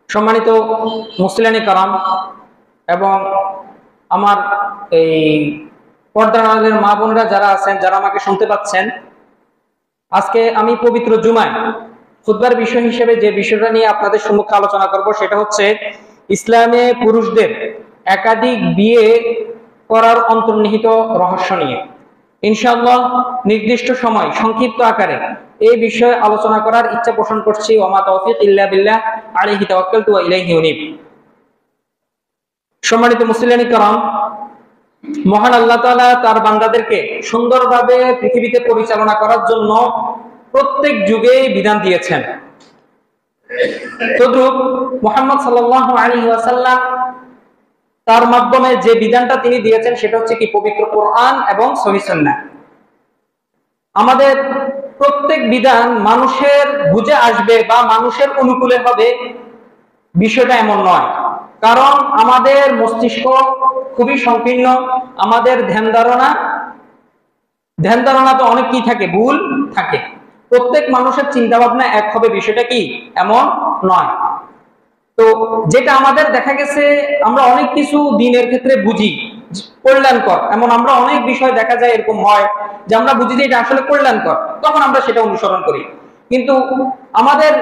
সম্মানিত মুসলিয়ানি কারাম এবং আমার এই পর্দার আড়ালের মা বোনরা যারা আছেন, যারা আমাকে শুনতে পাচ্ছেন, আজকে আমি পবিত্র জুমায় খুতবার বিষয় হিসেবে যে বিষয়টা নিয়ে আপনাদের সম্মুখে আলোচনা করব সেটা হচ্ছে ইসলামে পুরুষদের একাধিক বিয়ে করার অন্তর্নিহিত রহস্য নিয়ে। ইনশাআল্লাহ নির্দিষ্ট সময় সংক্ষিপ্ত আকারে এই বিষয়ে আলোচনা করার ইচ্ছা পোষণ করছি। ওমা তাওফীক ইল্লা বিল্লাহ আলাইহি তাওয়াক্কালতু ওয়া ইলাইহি উনীব। সম্মানিত মুসলিয়ানি কারাম, মহান আল্লাহ তাআলা তার বান্দাদেরকে সুন্দরভাবে পৃথিবীতে পরিচালনা করার জন্য প্রত্যেক যুগে বিধান দিয়েছেন। তদ্রূপ মুহাম্মদ সাল্লাল্লাহু আলাইহি ওয়াসাল্লাম তার মাধ্যমে যে বিধানটা তিনি দিয়েছেন সেটা হচ্ছে কি পবিত্র কোরআন এবং সহিহ সুন্নাহ। আমাদের প্রত্যেক বিধান মানুষের বুঝে আসবে বা মানুষের অনুকূলে হবে বিষয়টা এমন নয়, কারণ আমাদের মস্তিষ্ক খুবই সংকীর্ণ, আমাদের ধ্যান ধারণা তো অনেক কি থাকে, ভুল থাকে। প্রত্যেক মানুষের চিন্তা ভাবনা এক হবে বিষয়টা কি এমন নয়। তো যেটা আমাদের দেখা গেছে আমরা অনেক কিছু দিনের ক্ষেত্রে বুঝি কল্যাণকর, এমন আমরা অনেক বিষয় দেখা যায় এরকম হয় যে আমরা বুঝি যে এটা আসলে কল্যাণকর, তখন আমরা সেটা অনুসরণ করি। কিন্তু আমাদের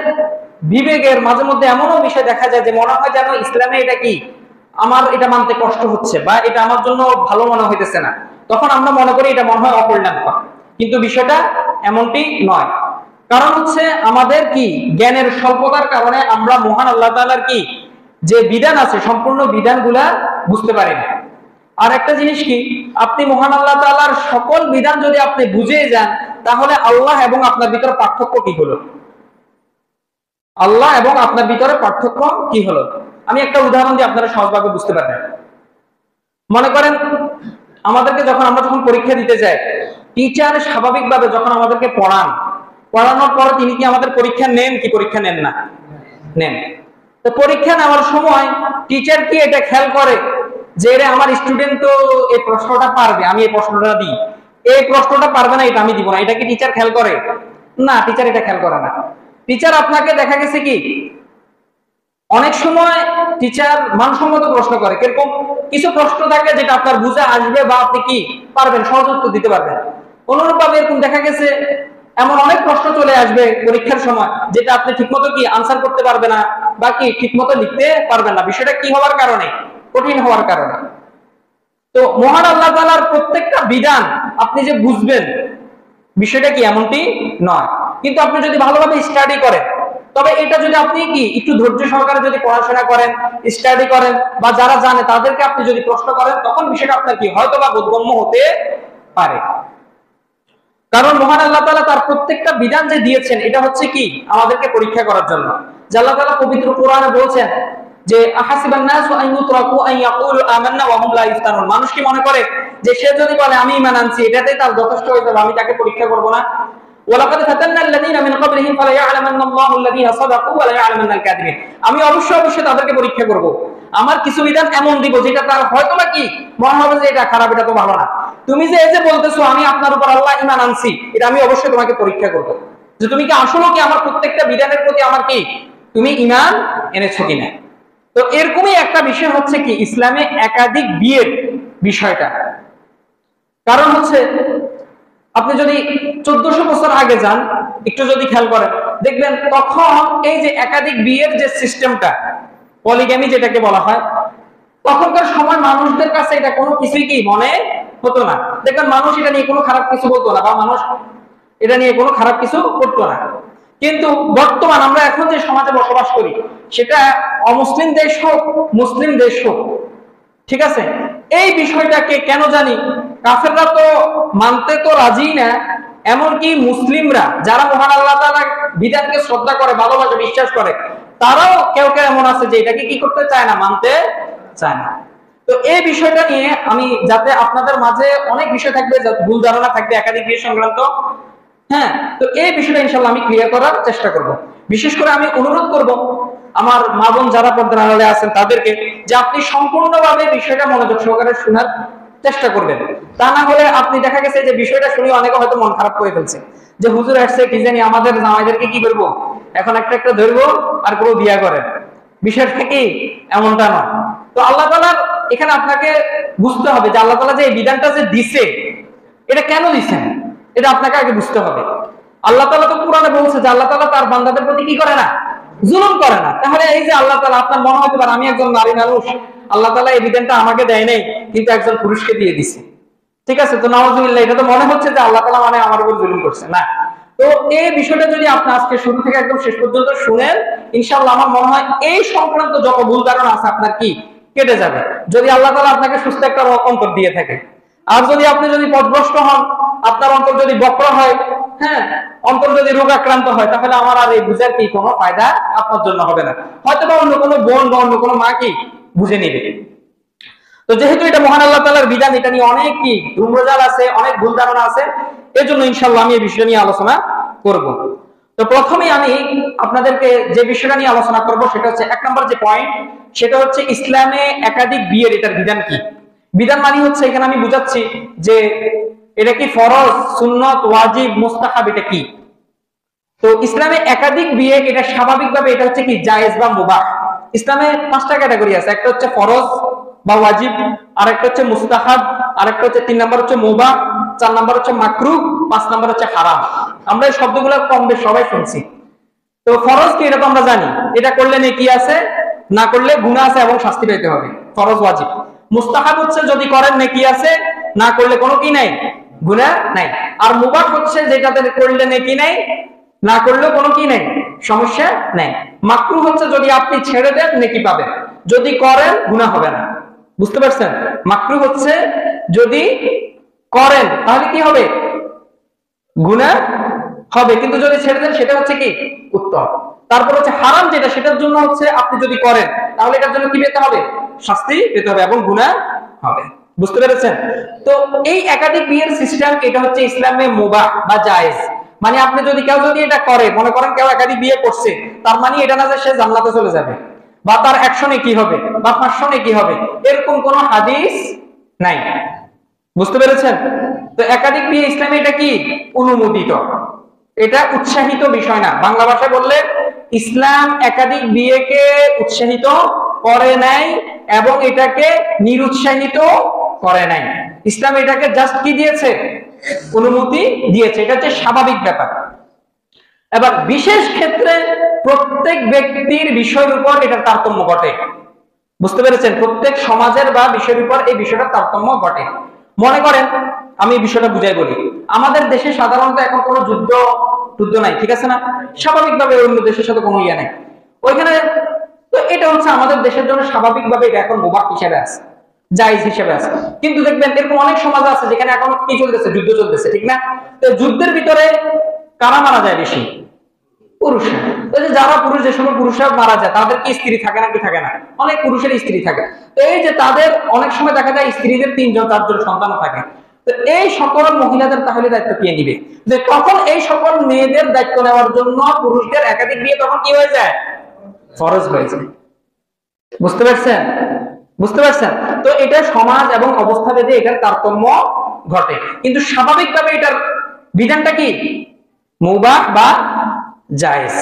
বিবেকের মাঝে মধ্যে এমনও বিষয় দেখা যায় যে মনে হয় যেন ইসলামে এটা কি আমার এটা মানতে কষ্ট হচ্ছে বা এটা আমার জন্য ভালো মনে হইতেছে না, তখন আমরা মনে করি এটা মনে হয় অকল্যাণকর। কিন্তু বিষয়টা এমনটি নয়। কারণ হচ্ছে আমাদের কি জ্ঞানের স্বল্পতার কারণে আমরা মহান আল্লাহ তাআলার কি যে বিধান আছে সম্পূর্ণ বিধানগুলা বুঝতে পারি না। আর একটা জিনিস কি, আপনি মহান আল্লাহ তাআলার সকল বিধান যদি আপনি বুঝে যান, তাহলে আল্লাহ এবং আপনার ভিতরে পার্থক্য কি হলো? আল্লাহ এবং আপনার ভিতরে পার্থক্য কি হলো? আমি একটা উদাহরণ দিয়ে আপনারা সহজভাবে বুঝতে পারবেন। মনে করেন আমাদেরকে আমরা যখন পরীক্ষা দিতে যাই, টিচার স্বাভাবিকভাবে যখন আমাদেরকে পড়ানোর পর তিনি কি আমাদের পরীক্ষা নেন কি পরীক্ষা নেন না? নেন। তো পরীক্ষা নেওয়ার সময় টিচার কি এটা খেয়াল করে যে রে আমার স্টুডেন্ট তো এই প্রশ্নটা পারবে, আমি এই প্রশ্নটা দিই, এই প্রশ্নটা পারবে না এটা আমি দিব না, এটা কি টিচার খেয়াল করে? না, টিচার এটা খেয়াল করে না। টিচার আপনাকে দেখা গেছে কি অনেক সময় টিচার মানসম্মত প্রশ্ন করে, কিরকম কিছু প্রশ্ন থাকে যেটা আপনার বুঝে আসবে বা আপনি কি পারবেন, সহজ উত্তর দিতে পারবেন। অনুরূপভাবে এরকম দেখা গেছে এমন অনেক প্রশ্ন চলে আসবে পরীক্ষার সময় যেটা আপনি ঠিকমতো কি আনসার করতে পারবে না বা কি ঠিকমতো লিখতে পারবেন না। বিষয়টা কি হওয়ার কারণে? কঠিন হওয়ার কারণে। তো মহান আল্লাহ তাআলার প্রত্যেকটা বিধান আপনি যে বুঝবেন বিষয়টা কি এমনটি নয়। কিন্তু আপনি যদি ভালোভাবে স্টাডি করেন, তবে এটা যদি আপনি কি একটু ধৈর্য সহকারে যদি পড়াশোনা করেন, স্টাডি করেন, বা যারা জানে তাদেরকে আপনি যদি প্রশ্ন করেন, তখন বিষয়টা আপনার কি হয়তো বা বোধগম্য হতে পারে। কারণ মহান আল্লাহ তাআলা তার প্রত্যেকটা বিধান যে দিয়েছেন এটা হচ্ছে কি আমাদেরকে পরীক্ষা করার জন্য। যে আল্লাহ তাআলা পবিত্র কোরআনে বলছেন যে আহাসিবান নাসু আন ইউতরাকু আন ইয়াকুলু আমান্না ওয়া হুম লা ইফতানুন। মানুষ কি মনে করে যে সে যদি বলে আমি ঈমান আনছি এটাতেই তার যথেষ্ট হয়ে যাবে, আমি তাকে পরীক্ষা করব না? ওয়ালাকাদ ফাতান্না আল্লাযীনা মিন ক্বাবলিহিম ফালা ইয়া'লামান্না আল্লাহু আল্লাযীনা সাদাকু ওয়া লা ইয়া'লামান্না আল-কাযিবিন। আমি অবশ্যই তাদেরকে পরীক্ষা করব। আমার কিছু বিধান এমন দিব যেটা তার হয়তো বা কি মনে হবে যে এটা খারাপ, এটা তো ভালো না। তুমি যে এই যে বলতেছো আমি আপনার উপর আল্লাহ ঈমান আনছি, এটা আমি অবশ্যই তোমাকে পরীক্ষা করব যে তুমি কি আসলে কি আমার প্রত্যেকটা বিধানের প্রতি আমার কি তুমি ঈমান এনেছো কিনা। তো এরকমই একটা বিষয় হচ্ছে কি ইসলামে একাধিক বিয়ের বিষয়টা। কারণ হচ্ছে আপনি যদি 1400 বছর আগে যান, একটু যদি খেয়াল করেন দেখবেন তখন এই যে একাধিক বিয়ের যে সিস্টেমটা, পলিগ্যামি যেটাকে বলা হয়, তখনকার সময় মানুষদের কাছে এটা কোনো কিছুই কি মনে হতো না। দেখবেন মানুষ এটা নিয়ে কোনো খারাপ কিছু বলতো না বা মানুষ এটা নিয়ে কোনো খারাপ কিছু করতো না। কিন্তু বর্তমান আমরা এখন যে সমাজে বসবাস করি, সেটা অমুসলিম দেশ হোক মুসলিম দেশ হোক, ঠিক আছে, এই বিষয়টাকে কেন জানি কাফেররা তো মানতে তো রাজি না। এমনকি মুসলিমরা যারা মহান আল্লাহ তাআলার বিধানকে শ্রদ্ধা করে, ভালোবাসে, বিশ্বাস করে, তারাও কেউ কেউ এমন আছে যে এটাকে কি করতে চায় না, মানতে চায় না। তো এই বিষয়টা নিয়ে আমি যাতে আপনাদের মাঝে অনেক বিষয় থাকবে, ভুল ধারণা থাকবে একাধিক বিষয় সংক্রান্ত, হ্যাঁ, তো এই বিষয়টা ইনশাআল্লাহ আমি ক্লিয়ার করার চেষ্টা করব। বিশেষ করে আমি অনুরোধ করব আমার মা বোন যারা পর্দার আড়ালে আছেন তাদেরকে যে আপনি সম্পূর্ণভাবে বিষয়টা মনোযোগ সহকারে শোনার চেষ্টা করবেন। তা না হলে আপনি দেখা গেছে যে বিষয়টা শুনে অনেকে হয়তো মন খারাপ করে ফেলছে যে হুজুর আসছে কি জানি আমাদের জামাইদেরকে কি করবো, এখন একটা একটা ধরবো আর পুরো বিয়া করেন। বিষয়টা কি এমনটা নয়। তো আল্লাহ তাআলার এখানে আপনাকে বুঝতে হবে যে আল্লাহ তাআলা যে এই বিধানটা যে দিছে এটা কেন দিছেন, এটা আপনাকে আগে বুঝতে হবে। আল্লাহ তাআলা তো কোরআনে বলছে যে আল্লাহ তাআলা তার বান্দাদের প্রতি কি করে না, জুলুম করে না। তাহলে এই যে আল্লাহ তাআলা, আপনার মনে হতে পারে আমি একজন নারী মানুষ, আল্লাহ তাআলা এই বিধানটা আমাকে দেয় নাই কিন্তু একজন পুরুষকে দিয়ে দিছে, ঠিক আছে, তো নাউজুবিল্লাহ, এটা তো মনে হচ্ছে যে আল্লাহ তাআলা মানে আমার উপর জুলুম করছে না। তো এই বিষয়টা যদি আপনি আজকে শুরু থেকে একদম শেষ পর্যন্ত শুনেন, ইনশাআল্লাহ আমার মনে হয় এই সংক্রান্ত যত ভুল ধারণা আছে আপনার কি কেটে যাবে, যদি আল্লাহ তাআলা আপনাকে সুস্থ একটা অন্তর দিয়ে থাকে। আর যদি আপনি যদি পথভ্রষ্ট হন, আপনার অন্তর যদি বক্র হয়, হ্যাঁ, অন্তর যদি রোগাক্রান্ত হয়, তাহলে আমার আর এই বুঝার কি কোনো ফায়দা আপনার জন্য হবে না। হয়তো বা অন্য কোনো বোন বা অন্য কোনো মা কি বুঝে নিবে। তো যেহেতু এটা মহান আল্লাহ তাআলার বিধান, এটা নিয়ে অনেক কি ধূম্রজাল আছে, অনেক ভুল ধারণা আছে, এজন্য ইনশাআল্লাহ আমি এই বিষয় নিয়ে আলোচনা করব। তো প্রথমেই আমি আপনাদেরকে যে বিষয়টা নিয়ে আলোচনা করব সেটা হচ্ছে 1 নম্বর যে পয়েন্ট, সেটা হচ্ছে ইসলামে একাধিক বিয়ের এটার বিধান কি। বিধান মানে হচ্ছে এখানে আমি বুঝাচ্ছি যে এটা কি ফরজ, সুন্নত, ওয়াজিব, মুস্তাহাব, এটা কি। তো ইসলামে একাধিক বিয়ে এটা স্বাভাবিকভাবে এটা হচ্ছে কি জায়েজ বা মুবাহ। ইসলামে 5টা ক্যাটাগরি আছে, একটা হচ্ছে ফরজ বা ওয়াজিব, আরেকটা হচ্ছে মুস্তাহাব, আরেকটা হচ্ছে 3 নাম্বার হচ্ছে মুবাহ, 4 নাম্বার হচ্ছে মাকরুহ, 5 নাম্বার হচ্ছে হারাম। আমরা এই শব্দগুলো কম বেশ সবাই শুনছি। তো ফরজ কি এটা তো আমরা জানি, এটা করলে নেকি আছে, না করলে গুনাহ আছে এবং শাস্তি পেতে হবে, ফরজ ওয়াজিব। মুস্তাহাব হচ্ছে যদি করেন নেকি আছে, না করলে কোনো কি নাই, গুনাহ নাই। আর মুবাহ হচ্ছে যেটাতে করলে নেকি নাই, না করলেও কোনো কি নাই, সমস্যা নাই। মাকরুহ হচ্ছে যদি আপনি ছেড়ে দেন নেকি পাবেন, যদি করেন গুনাহ হবে না। বুঝতে পারছেন? মাকরুহ হচ্ছে যদি করেন তাহলে কি হবে, গুনাহ হবে, কিন্তু যদি ছেড়ে দেন সেটা হচ্ছে কি উত্তম। তারপর হচ্ছে হারাম, যেটা সেটার জন্য হচ্ছে আপনি যদি করেন তাহলে এটার জন্য কি পেতে হবে, শাস্তি পেতে হবে এবং গুনাহ হবে। বুঝতে পেরেছেন? তো এই একাধিক বিয়ের সিস্টেম এটা হচ্ছে ইসলামে মুবাহ বা জায়েজ। মানে আপনি যদি কেউ যদি এটা করে, মনে করেন কেউ একাধিক বিয়ে করছে, তার মানে এটা না যে সে জান্নাতে চলে যাবে বা তার 100 নেকি হবে বা 500 নেকি হবে, এরকম কোনো হাদিস নাই। বুঝতে পেরেছেন? তো একাধিক বিয়ে ইসলামে এটা কি অনুমোদিত, এটা উৎসাহিত বিষয় না। বাংলা ভাষায় বললে ইসলাম একাধিক বিয়েকে উৎসাহিত করে নাই এবং এটাকে নিরুৎসাহিত করে নাই। ইসলাম এটাকে জাস্ট কি দিয়েছে, অনুমতি দিয়েছে, এটা হচ্ছে স্বাভাবিক ব্যাপার। এবার বিশেষ ক্ষেত্রে প্রত্যেক ব্যক্তির বিষয়ের উপর এটার তারতম্য ঘটে। বুঝতে পেরেছেন? প্রত্যেক সমাজের বা বিষয়ের উপর এই বিষয়টার তারতম্য ঘটে। মনে করেন আমি বিষয়টা বুঝাই বলি, আমাদের দেশে সাধারণত এখন কোনো যুদ্ধ নাই, ঠিক আছে না, স্বাভাবিকভাবে অন্য দেশের সাথে কোনো ইয়ে নাই ওইখানে। তো এটা হচ্ছে আমাদের দেশের জন্য স্বাভাবিকভাবে এটা এখন মুবাহ হিসেবে আছে, জায়েজ হিসেবে আছে। কিন্তু দেখবেন এরকম অনেক সমাজ আছে যেখানে এখন কি চলতেছে, যুদ্ধ চলতেছে, ঠিক না? তো যুদ্ধের ভিতরে কারা মারা যায় বেশি, পুরুষরা। যারা পুরুষ, যে সময় পুরুষরা মারা যায় তাদের কি স্ত্রী থাকে না, কি থাকে না, অনেক পুরুষের স্ত্রী থাকে। তো এই যে তাদের অনেক সময় দেখা যায় স্ত্রীদের 3জন 4জন সন্তানও থাকে। তো এই সকল মহিলাদের তাহলে দায়িত্ব কে নিবে, যে তখন এই সকল মেয়েদের দায়িত্ব নেওয়ার জন্য পুরুষদের একাধিক বিয়ে তখন কি হয়ে যায়, ফরজ হয়ে যায়। বুঝতে পারছেন? বুঝতে পারছেন? তো এটা সমাজ এবং অবস্থা ভেদে এটার তারতম্য ঘটে, কিন্তু স্বাভাবিকভাবে এটার বিধানটা কি মুবাহ বা জায়েজ।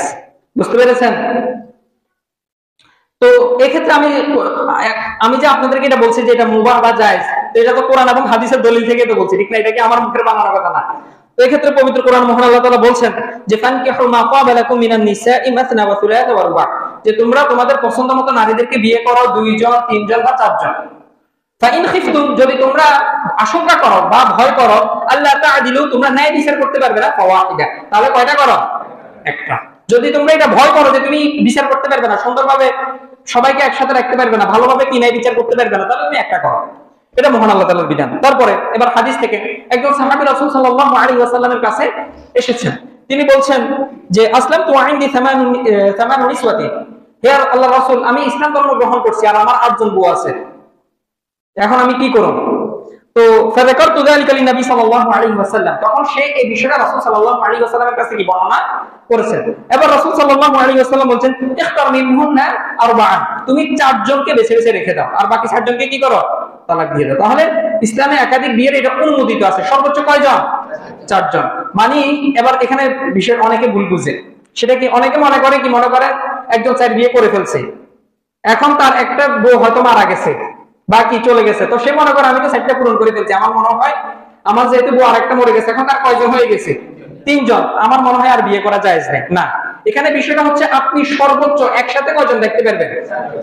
বুঝতে পেরেছেন? তো এক্ষেত্রে আমি যে আপনাদেরকে এটা বলছি যে এটা মুবাহ বা জায়েজ, তো এটা তো কোরআন এবং হাদিসের দলিল থেকে তো বলছি, ঠিক না? এটা কি আমার মুখের বানানো কথা না। তো এক্ষেত্রে পবিত্র কোরআন মহান আল্লাহ তাআলা বলছেন যে ফানকিহু মা ক্বাবা লাকুম মিনান নিসাই মাসনা ওয়া সুলাসা ওয়া রুবা, যে তোমরা তোমাদের পছন্দ মতো নারীদেরকে বিয়ে করো 2 জন 3 জন বা 4 জন। ফাইন খিফতুম, যদি তোমরা আশঙ্কা করো বা ভয় করো, আল্লাহ তাআদিলু, তোমরা ন্যায় বিচার করতে পারবে না, ফাওয়াহিদা, তাহলে কয়টা করো, একটা। যদি তোমরা এটা ভয় করো যে তুমি বিচার করতে পারবে না, সুন্দরভাবে সবাইকে একসাথে রাখতে পারবে না, ভালোভাবে কি ন্যায় বিচার করতে পারবে না, তাহলে তুমি একটা করো। এটা মহান আল্লাহ তাআলার বিধান। তারপরে এবার হাদিস থেকে একজন সাহাবী রাসূল সাল্লাল্লাহু আলাইহি ওয়াসাল্লামের কাছে এসেছেন, তিনি বলছেন যে আসলাম তু ইনদি থামানু নিসওয়াতি, হে আল্লাহর রাসূল, আমি ইসলাম ধর্ম গ্রহণ করছি আর আমার 8 জন বউ আছে, এখন আমি কি করব? তো ফাযাকারতু যালিকা লিন-নবী সাল্লাল্লাহু আলাইহি ওয়াসাল্লাম, তখন সে এই বিষয়টা রাসূল সাল্লাল্লাহু আলাইহি ওয়াসাল্লামের কাছে কি বর্ণনা করেছেন। এবার রাসূল সাল্লাল্লাহু আলাইহি ওয়াসাল্লাম বলেন ইখতার মিনহুন্না আরবাআন, তুমি 4 জনকে বেছে বেছে রেখে দাও আর বাকি 4 জনকে কি করো, তালাক দিয়ে দাও। তাহলে ইসলামে একাধিক বিয়ের এটা অনুমোদিত আছে, সর্বোচ্চ কয়জন, 4 জন। মানে এবার এখানে বিষয় অনেকে ভুল বুঝে, সেটা কি অনেকে মনে করে একজন 4 বিয়ে করে ফেলছে, এখন তার একটা বউ হয়তো মারা গেছে বা কি চলে গেছে, তো সে মনে করে আমি তো 60টা পূরণ করে ফেলছি, আমার মনে হয় আমার যেহেতু বউ আরেকটা মরে গেছে, এখন তার কয়জন হয়ে গেছে? 3 জন, আমার মনে হয় আর বিয়ে করা জায়েজ নেই। না, এখানে বিষয়টা হচ্ছে আপনি সর্বোচ্চ একসাথে কয়জন দেখতে পারবেন?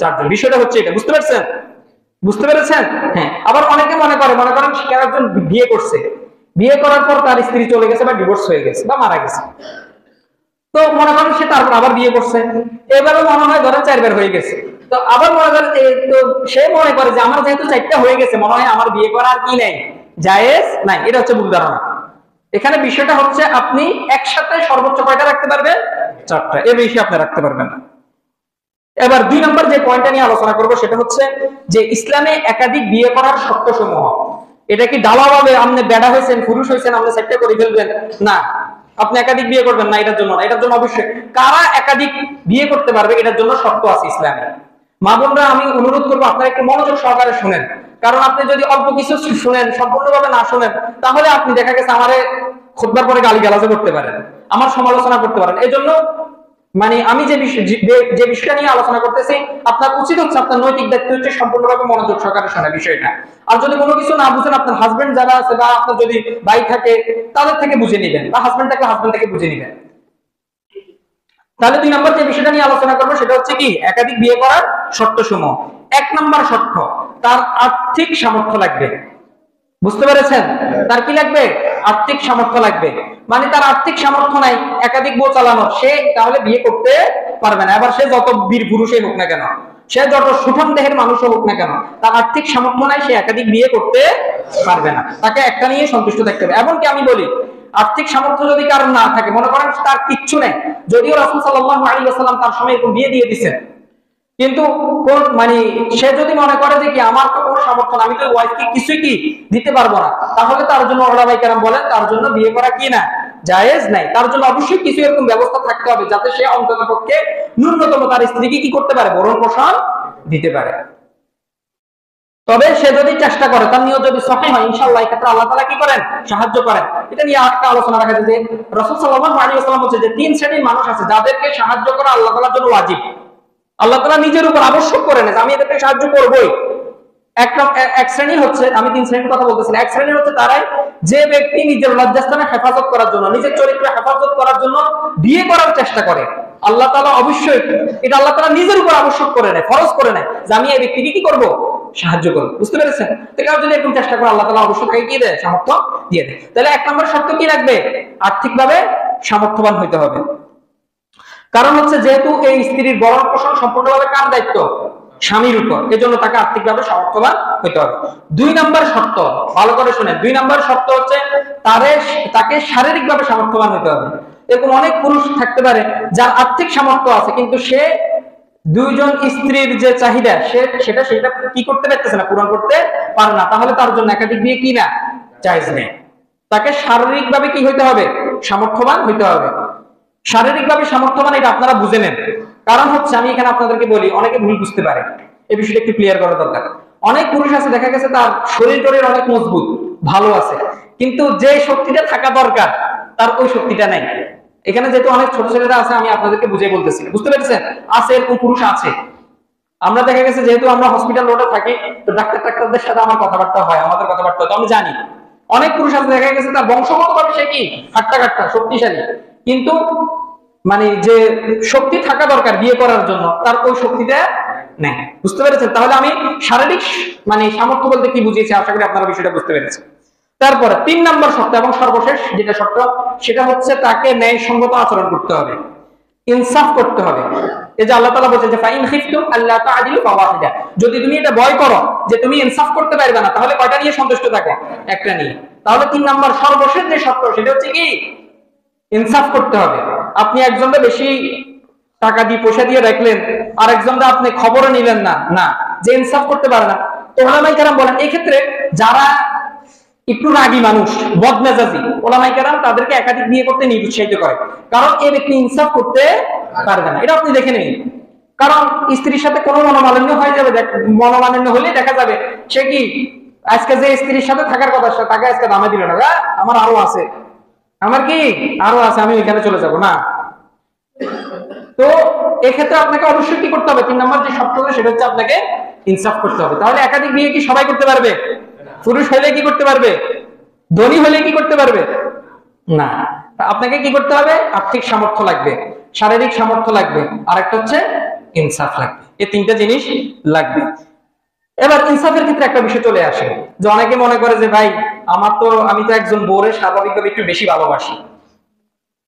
4 জন। বিষয়টা হচ্ছে এটা, বুঝতে পারছেন? বুঝতে পেরেছেন? হ্যাঁ। আবার অনেকে মনে করেন সে একজন বিয়ে করছে, বিয়ে করার পর তার স্ত্রী চলে গেছে বা ডিভোর্স হয়ে গেছে বা মারা গেছে, তো মনে করেন সে তারপর আবার বিয়ে করছে, এবারে মনে হয় ধরেন 4 বার হয়ে গেছে, তো আবার মনে করেন তো সে মনে করে যে আমার যেহেতু 4টা হয়ে গেছে, মনে হয় আমার বিয়ে করার কি নেই, জায়েজ নাই। এটা হচ্ছে ভুল ধারণা। এখানে বিষয়টা হচ্ছে আপনি একসাথে সর্বোচ্চ কয়টা রাখতে পারবেন? 4টা, এর বেশি আপনি রাখতে পারবেন না। এবার 2 নম্বর যে পয়েন্টটা নিয়ে আলোচনা করব সেটা হচ্ছে যে ইসলামে একাধিক বিয়ে করার শর্তসমূহ। এটা কি ঢালাওভাবে আপনি বেড়া হয়েছেন, পুরুষ হয়েছেন, আপনি 4টা করে ফেলবেন? না, আপনি একাধিক বিয়ে করবেন না, এটার জন্য না। এটার জন্য অবশ্যই কারা একাধিক বিয়ে করতে পারবে এটার জন্য শর্ত আছে ইসলামে। মা বোনরা, আমি অনুরোধ করবো আপনারা একটু মনোযোগ সহকারে শুনেন, কারণ আপনি যদি অল্প কিছু শুনেন, সম্পূর্ণভাবে না শুনেন, তাহলে আপনি দেখা গেছে আমারে খুতবার পরে গালিগালাজও করতে পারেন, আমার সমালোচনা করতে পারেন। এই জন্য মানে আমি যে বিষয়টা নিয়ে আলোচনা করতেছি, আপনার উচিত হচ্ছে, আপনার নৈতিক দায়িত্ব হচ্ছে সম্পূর্ণভাবে মনোযোগ সহকারে শোনা বিষয়টা। আর যদি কোনো কিছু না বুঝেন, আপনার হাজবেন্ড যারা আছে বা আপনার যদি ভাই থাকে তাদের থেকে বুঝে নিবেন, বা হাজবেন্ড থাকলে হাজবেন্ড থেকে বুঝে নিবেন। তাহলে 2 নম্বর যে বিষয়টা নিয়ে আলোচনা করবো সেটা হচ্ছে কি একাধিক বিয়ে করার শর্তসমূহ। 1 নম্বর শর্ত, তার আর্থিক সামর্থ্য লাগবে। বুঝতে পেরেছেন? তার কি লাগবে? আর্থিক সামর্থ্য লাগবে। মানে তার আর্থিক সামর্থ্য নাই একাধিক বউ চালানো, সে তাহলে বিয়ে করতে পারবে না। এবার সে যত বীর পুরুষই হোক না কেন, সে যত সুঠাম দেহের মানুষও হোক না কেন, তার আর্থিক সামর্থ্য নাই, সে একাধিক বিয়ে করতে পারবে না। তাকে একটা নিয়ে সন্তুষ্ট থাকতে হবে। এমনকি আমি বলি, আর্থিক সামর্থ্য যদি কারণ না থাকে, মনে করেন তার কিচ্ছু নেই, যদিও রাসূল সাল্লাল্লাহু আলাইহি ওয়াসাল্লাম তার সময় এরকম বিয়ে দিয়ে দিয়েছেন, কিন্তু কোন মানে সে যদি মনে করে যে কি আমার তো কোনো সামর্থ্য না, আমি তো ওয়াইফকে কিছুই কি দিতে পারবো না, তাহলে তার জন্য ওলামায়ে কেরাম বলেন তার জন্য বিয়ে করা কি না, জায়েজ নাই। তার জন্য অবশ্যই কিছু এরকম ব্যবস্থা থাকতে হবে যাতে সে অন্ততপক্ষে ন্যূনতম তার স্ত্রীকে কি করতে পারে, ভরণ পোষণ দিতে পারে। তবে সে যদি চেষ্টা করে, তার নিয়ত যদি সহিহ হয়, ইনশাআল্লাহ এক্ষেত্রে আল্লাহ তাআলা কি করেন, সাহায্য করেন। এটা নিয়ে একটা আলোচনা রাখা যায় যে রাসূল সাল্লাল্লাহু আলাইহি ওয়াসাল্লাম বলেছে যে 3 শ্রেণীর মানুষ আছে যাদেরকে সাহায্য করা আল্লাহ তাআলার জন্য ওয়াজিব। আল্লাহ তাআলা নিজের উপর আবশ্যক করে নেন, আমি এদেরকে সাহায্য করবই। এক শ্রেণী হচ্ছে, আমি 3 শ্রেণীর কথা বলতেছি, এক শ্রেণী হচ্ছে তারাই যে ব্যক্তি নিজের লজ্জাস্থানে হেফাজত করার জন্য, নিজের চরিত্র হেফাজত করার জন্য বিয়ে করার চেষ্টা করে। আল্লাহ তাআলা অবশ্যই এটা আল্লাহ তাআলা নিজের উপর আবশ্যক করে নেয়, ফরজ করে নেয় যে আমি এই ব্যক্তিকে কি করব, সাহায্য করব। বুঝতে পেরেছেন? তো কেউ যদি এরকম চেষ্টা করে, আল্লাহ তাআলা অবশ্যই তাকে কি দেয়, সামর্থ্য দিয়ে দেয়। তাহলে 1 নম্বর শর্ত কি লাগবে? আর্থিকভাবে সামর্থ্যবান হইতে হবে। কারণ হচ্ছে যেহেতু এই স্ত্রীর ভরণ পোষণ সম্পূর্ণভাবে কার দায়িত্ব, স্বামীর উপর, এজন্য তাকে আর্থিকভাবে সামর্থ্যবান হইতে হবে। 2 নম্বর শর্ত, ভালো করে শুনেন, 2 নম্বর শর্ত হচ্ছে তাকে শারীরিকভাবে সামর্থ্যবান হইতে হবে। এরকম অনেক পুরুষ থাকতে পারে যার আর্থিক সামর্থ্য আছে, কিন্তু সে 2 জন স্ত্রীর যে চাহিদা সেটা কি করতে পারতেছে না, পূরণ করতে পারে না, তাহলে তার জন্য একাধিক বিয়ে কি না, জায়েজ নেই। তাকে শারীরিকভাবে কি হইতে হবে, সামর্থ্যবান হইতে হবে। শারীরিকভাবে সামর্থ্যবান এটা আপনারা বুঝে নেন। কারণ হচ্ছে আমি এখানে আপনাদেরকে বলি, অনেকে ভুল বুঝতে পারে, এই বিষয়টা একটু ক্লিয়ার করা দরকার। অনেক পুরুষ আছে দেখা গেছে তার শরীর অনেক মজবুত, ভালো আছে, কিন্তু যে শক্তিটা থাকা দরকার তার ওই শক্তিটা নাই। এখানে যেহেতু অনেক ছোট ছেলেরা আছে, আমি আপনাদেরকে বুঝিয়ে বলতেছি, বুঝতে পেরেছেন? আছে, এরকম পুরুষ আছে। আমরা দেখা গেছে যেহেতু আমরা হসপিটাল রোডে থাকি, তো ডাক্তারদের সাথে আমার কথাবার্তা হয়, আমাদের কথাবার্তা হয়, তো আমি জানি অনেক পুরুষ আছে দেখা গেছে তার বংশগতভাবে সে কি হাট্টা শক্তিশালী, কিন্তু মানে যে শক্তি থাকা দরকার বিয়ে করার জন্য তার ওই শক্তিটা নেই। বুঝতে পেরেছেন? তাহলে আমি শারীরিক মানে সামর্থ্য বলতে কি বুঝিয়েছি, আশা করি আপনারা বিষয়টা বুঝতে পেরেছেন। তারপরে 3 নম্বর শর্ত এবং সর্বশেষ যেটা শর্ত, সেটা হচ্ছে তাকে ন্যায়সঙ্গত আচরণ করতে হবে, ইনসাফ করতে হবে। এই যে আল্লাহ তাআলা বলেছে যে ফাইন খিফতুম আল্লা তাআদিলু ফাওয়াহিদা, যদি তুমি এটা ভয় করো যে তুমি ইনসাফ করতে পারবে না, তাহলে কয়টা নিয়ে সন্তুষ্ট থাকো, একটা নিয়ে। তাহলে 3 নম্বর সর্বশেষ যে শর্ত সেটা হচ্ছে কি ইনসাফ করতে হবে। আপনি একজনকে বেশি টাকা দিয়ে পয়সা দিয়ে রাখলেন, আর একজনকে আপনি খবরও নিলেন না, না, যে ইনসাফ করতে পারে না। তো ওলামায়ে কেরাম বলেন এই ক্ষেত্রে যারা একটু রাগী মানুষ, বদমেজাজি, ওলামায়ে কেরাম তাদেরকে একাধিক বিয়ে করতে নিরুৎসাহিত করে, কারণ এই ব্যক্তি ইনসাফ করতে পারবে না। এটা আপনি দেখে নিন, কারণ স্ত্রীর সাথে কোনো মনোমালিন্য হয়ে যাবে, মনোমালিন্য হলে দেখা যাবে সে কি আজকে যে স্ত্রীর সাথে থাকার কথা তাকে আজকে দামে দিল না, আমার আরো আছে, আমি ওইখানে চলে যাব না। তো এক্ষেত্রে আপনাকে অবশ্যই কি করতে হবে, 3 নম্বর যে শর্ত সেটা হচ্ছে আপনাকে ইনসাফ করতে হবে। তাহলে একাধিক বিয়ে কি সবাই করতে পারবে? পুরুষ হলে কি করতে পারবে? ধনী হলে কি করতে পারবে না। আপনাকে কি করতে হবে? আর্থিক সামর্থ্য লাগবে, শারীরিক সামর্থ্য লাগবে, আর একটা হচ্ছে ইনসাফ লাগবে। এই তিনটা জিনিস লাগবে। এবার ইনসাফের ক্ষেত্রে একটা বিষয় চলে আসে যে অনেকে মনে করে যে ভাই আমি তো একজন বউরে স্বাভাবিকভাবে একটু বেশি ভালোবাসি,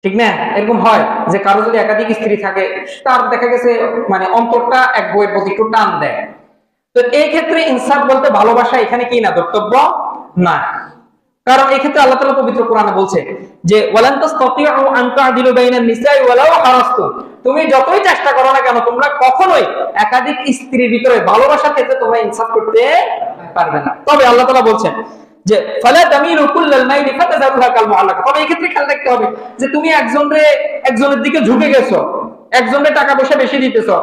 ঠিক না? এরকম হয় যে কারো যদি একাধিক স্ত্রী থাকে, তার দেখা গেছে মানে অন্তরটা এক বউয়ের প্রতি একটু টান দেয়। তো এই ক্ষেত্রে ইনসাফ বলতে ভালোবাসা এখানে কি না, ধর্তব্য না। কারণ এই ক্ষেত্রে আল্লাহ তাআলা পবিত্র কোরআনে বলছে যে ওয়ালান তাসতাতিউ আন তা'দিলু বাইনান নিসাই ওয়ালাউ হারাসতুম, তুমি যতই চেষ্টা করো না কেন তোমরা কখনোই একাধিক স্ত্রীর ভিতরে ভালোবাসার ক্ষেত্রে তোমরা ইনসাফ করতে পারবে না। তবে আল্লাহ তাআলা বলছেন যে ফালা তামিলু কুল্লাল মাইলি ফাতাযারুহা কাল মুআল্লাকা, তবে এই ক্ষেত্রে খেয়াল রাখতে হবে যে তুমি একজনের দিকে ঝুঁকে গেছো, একজনের টাকা পয়সা বেশি দিতেছো,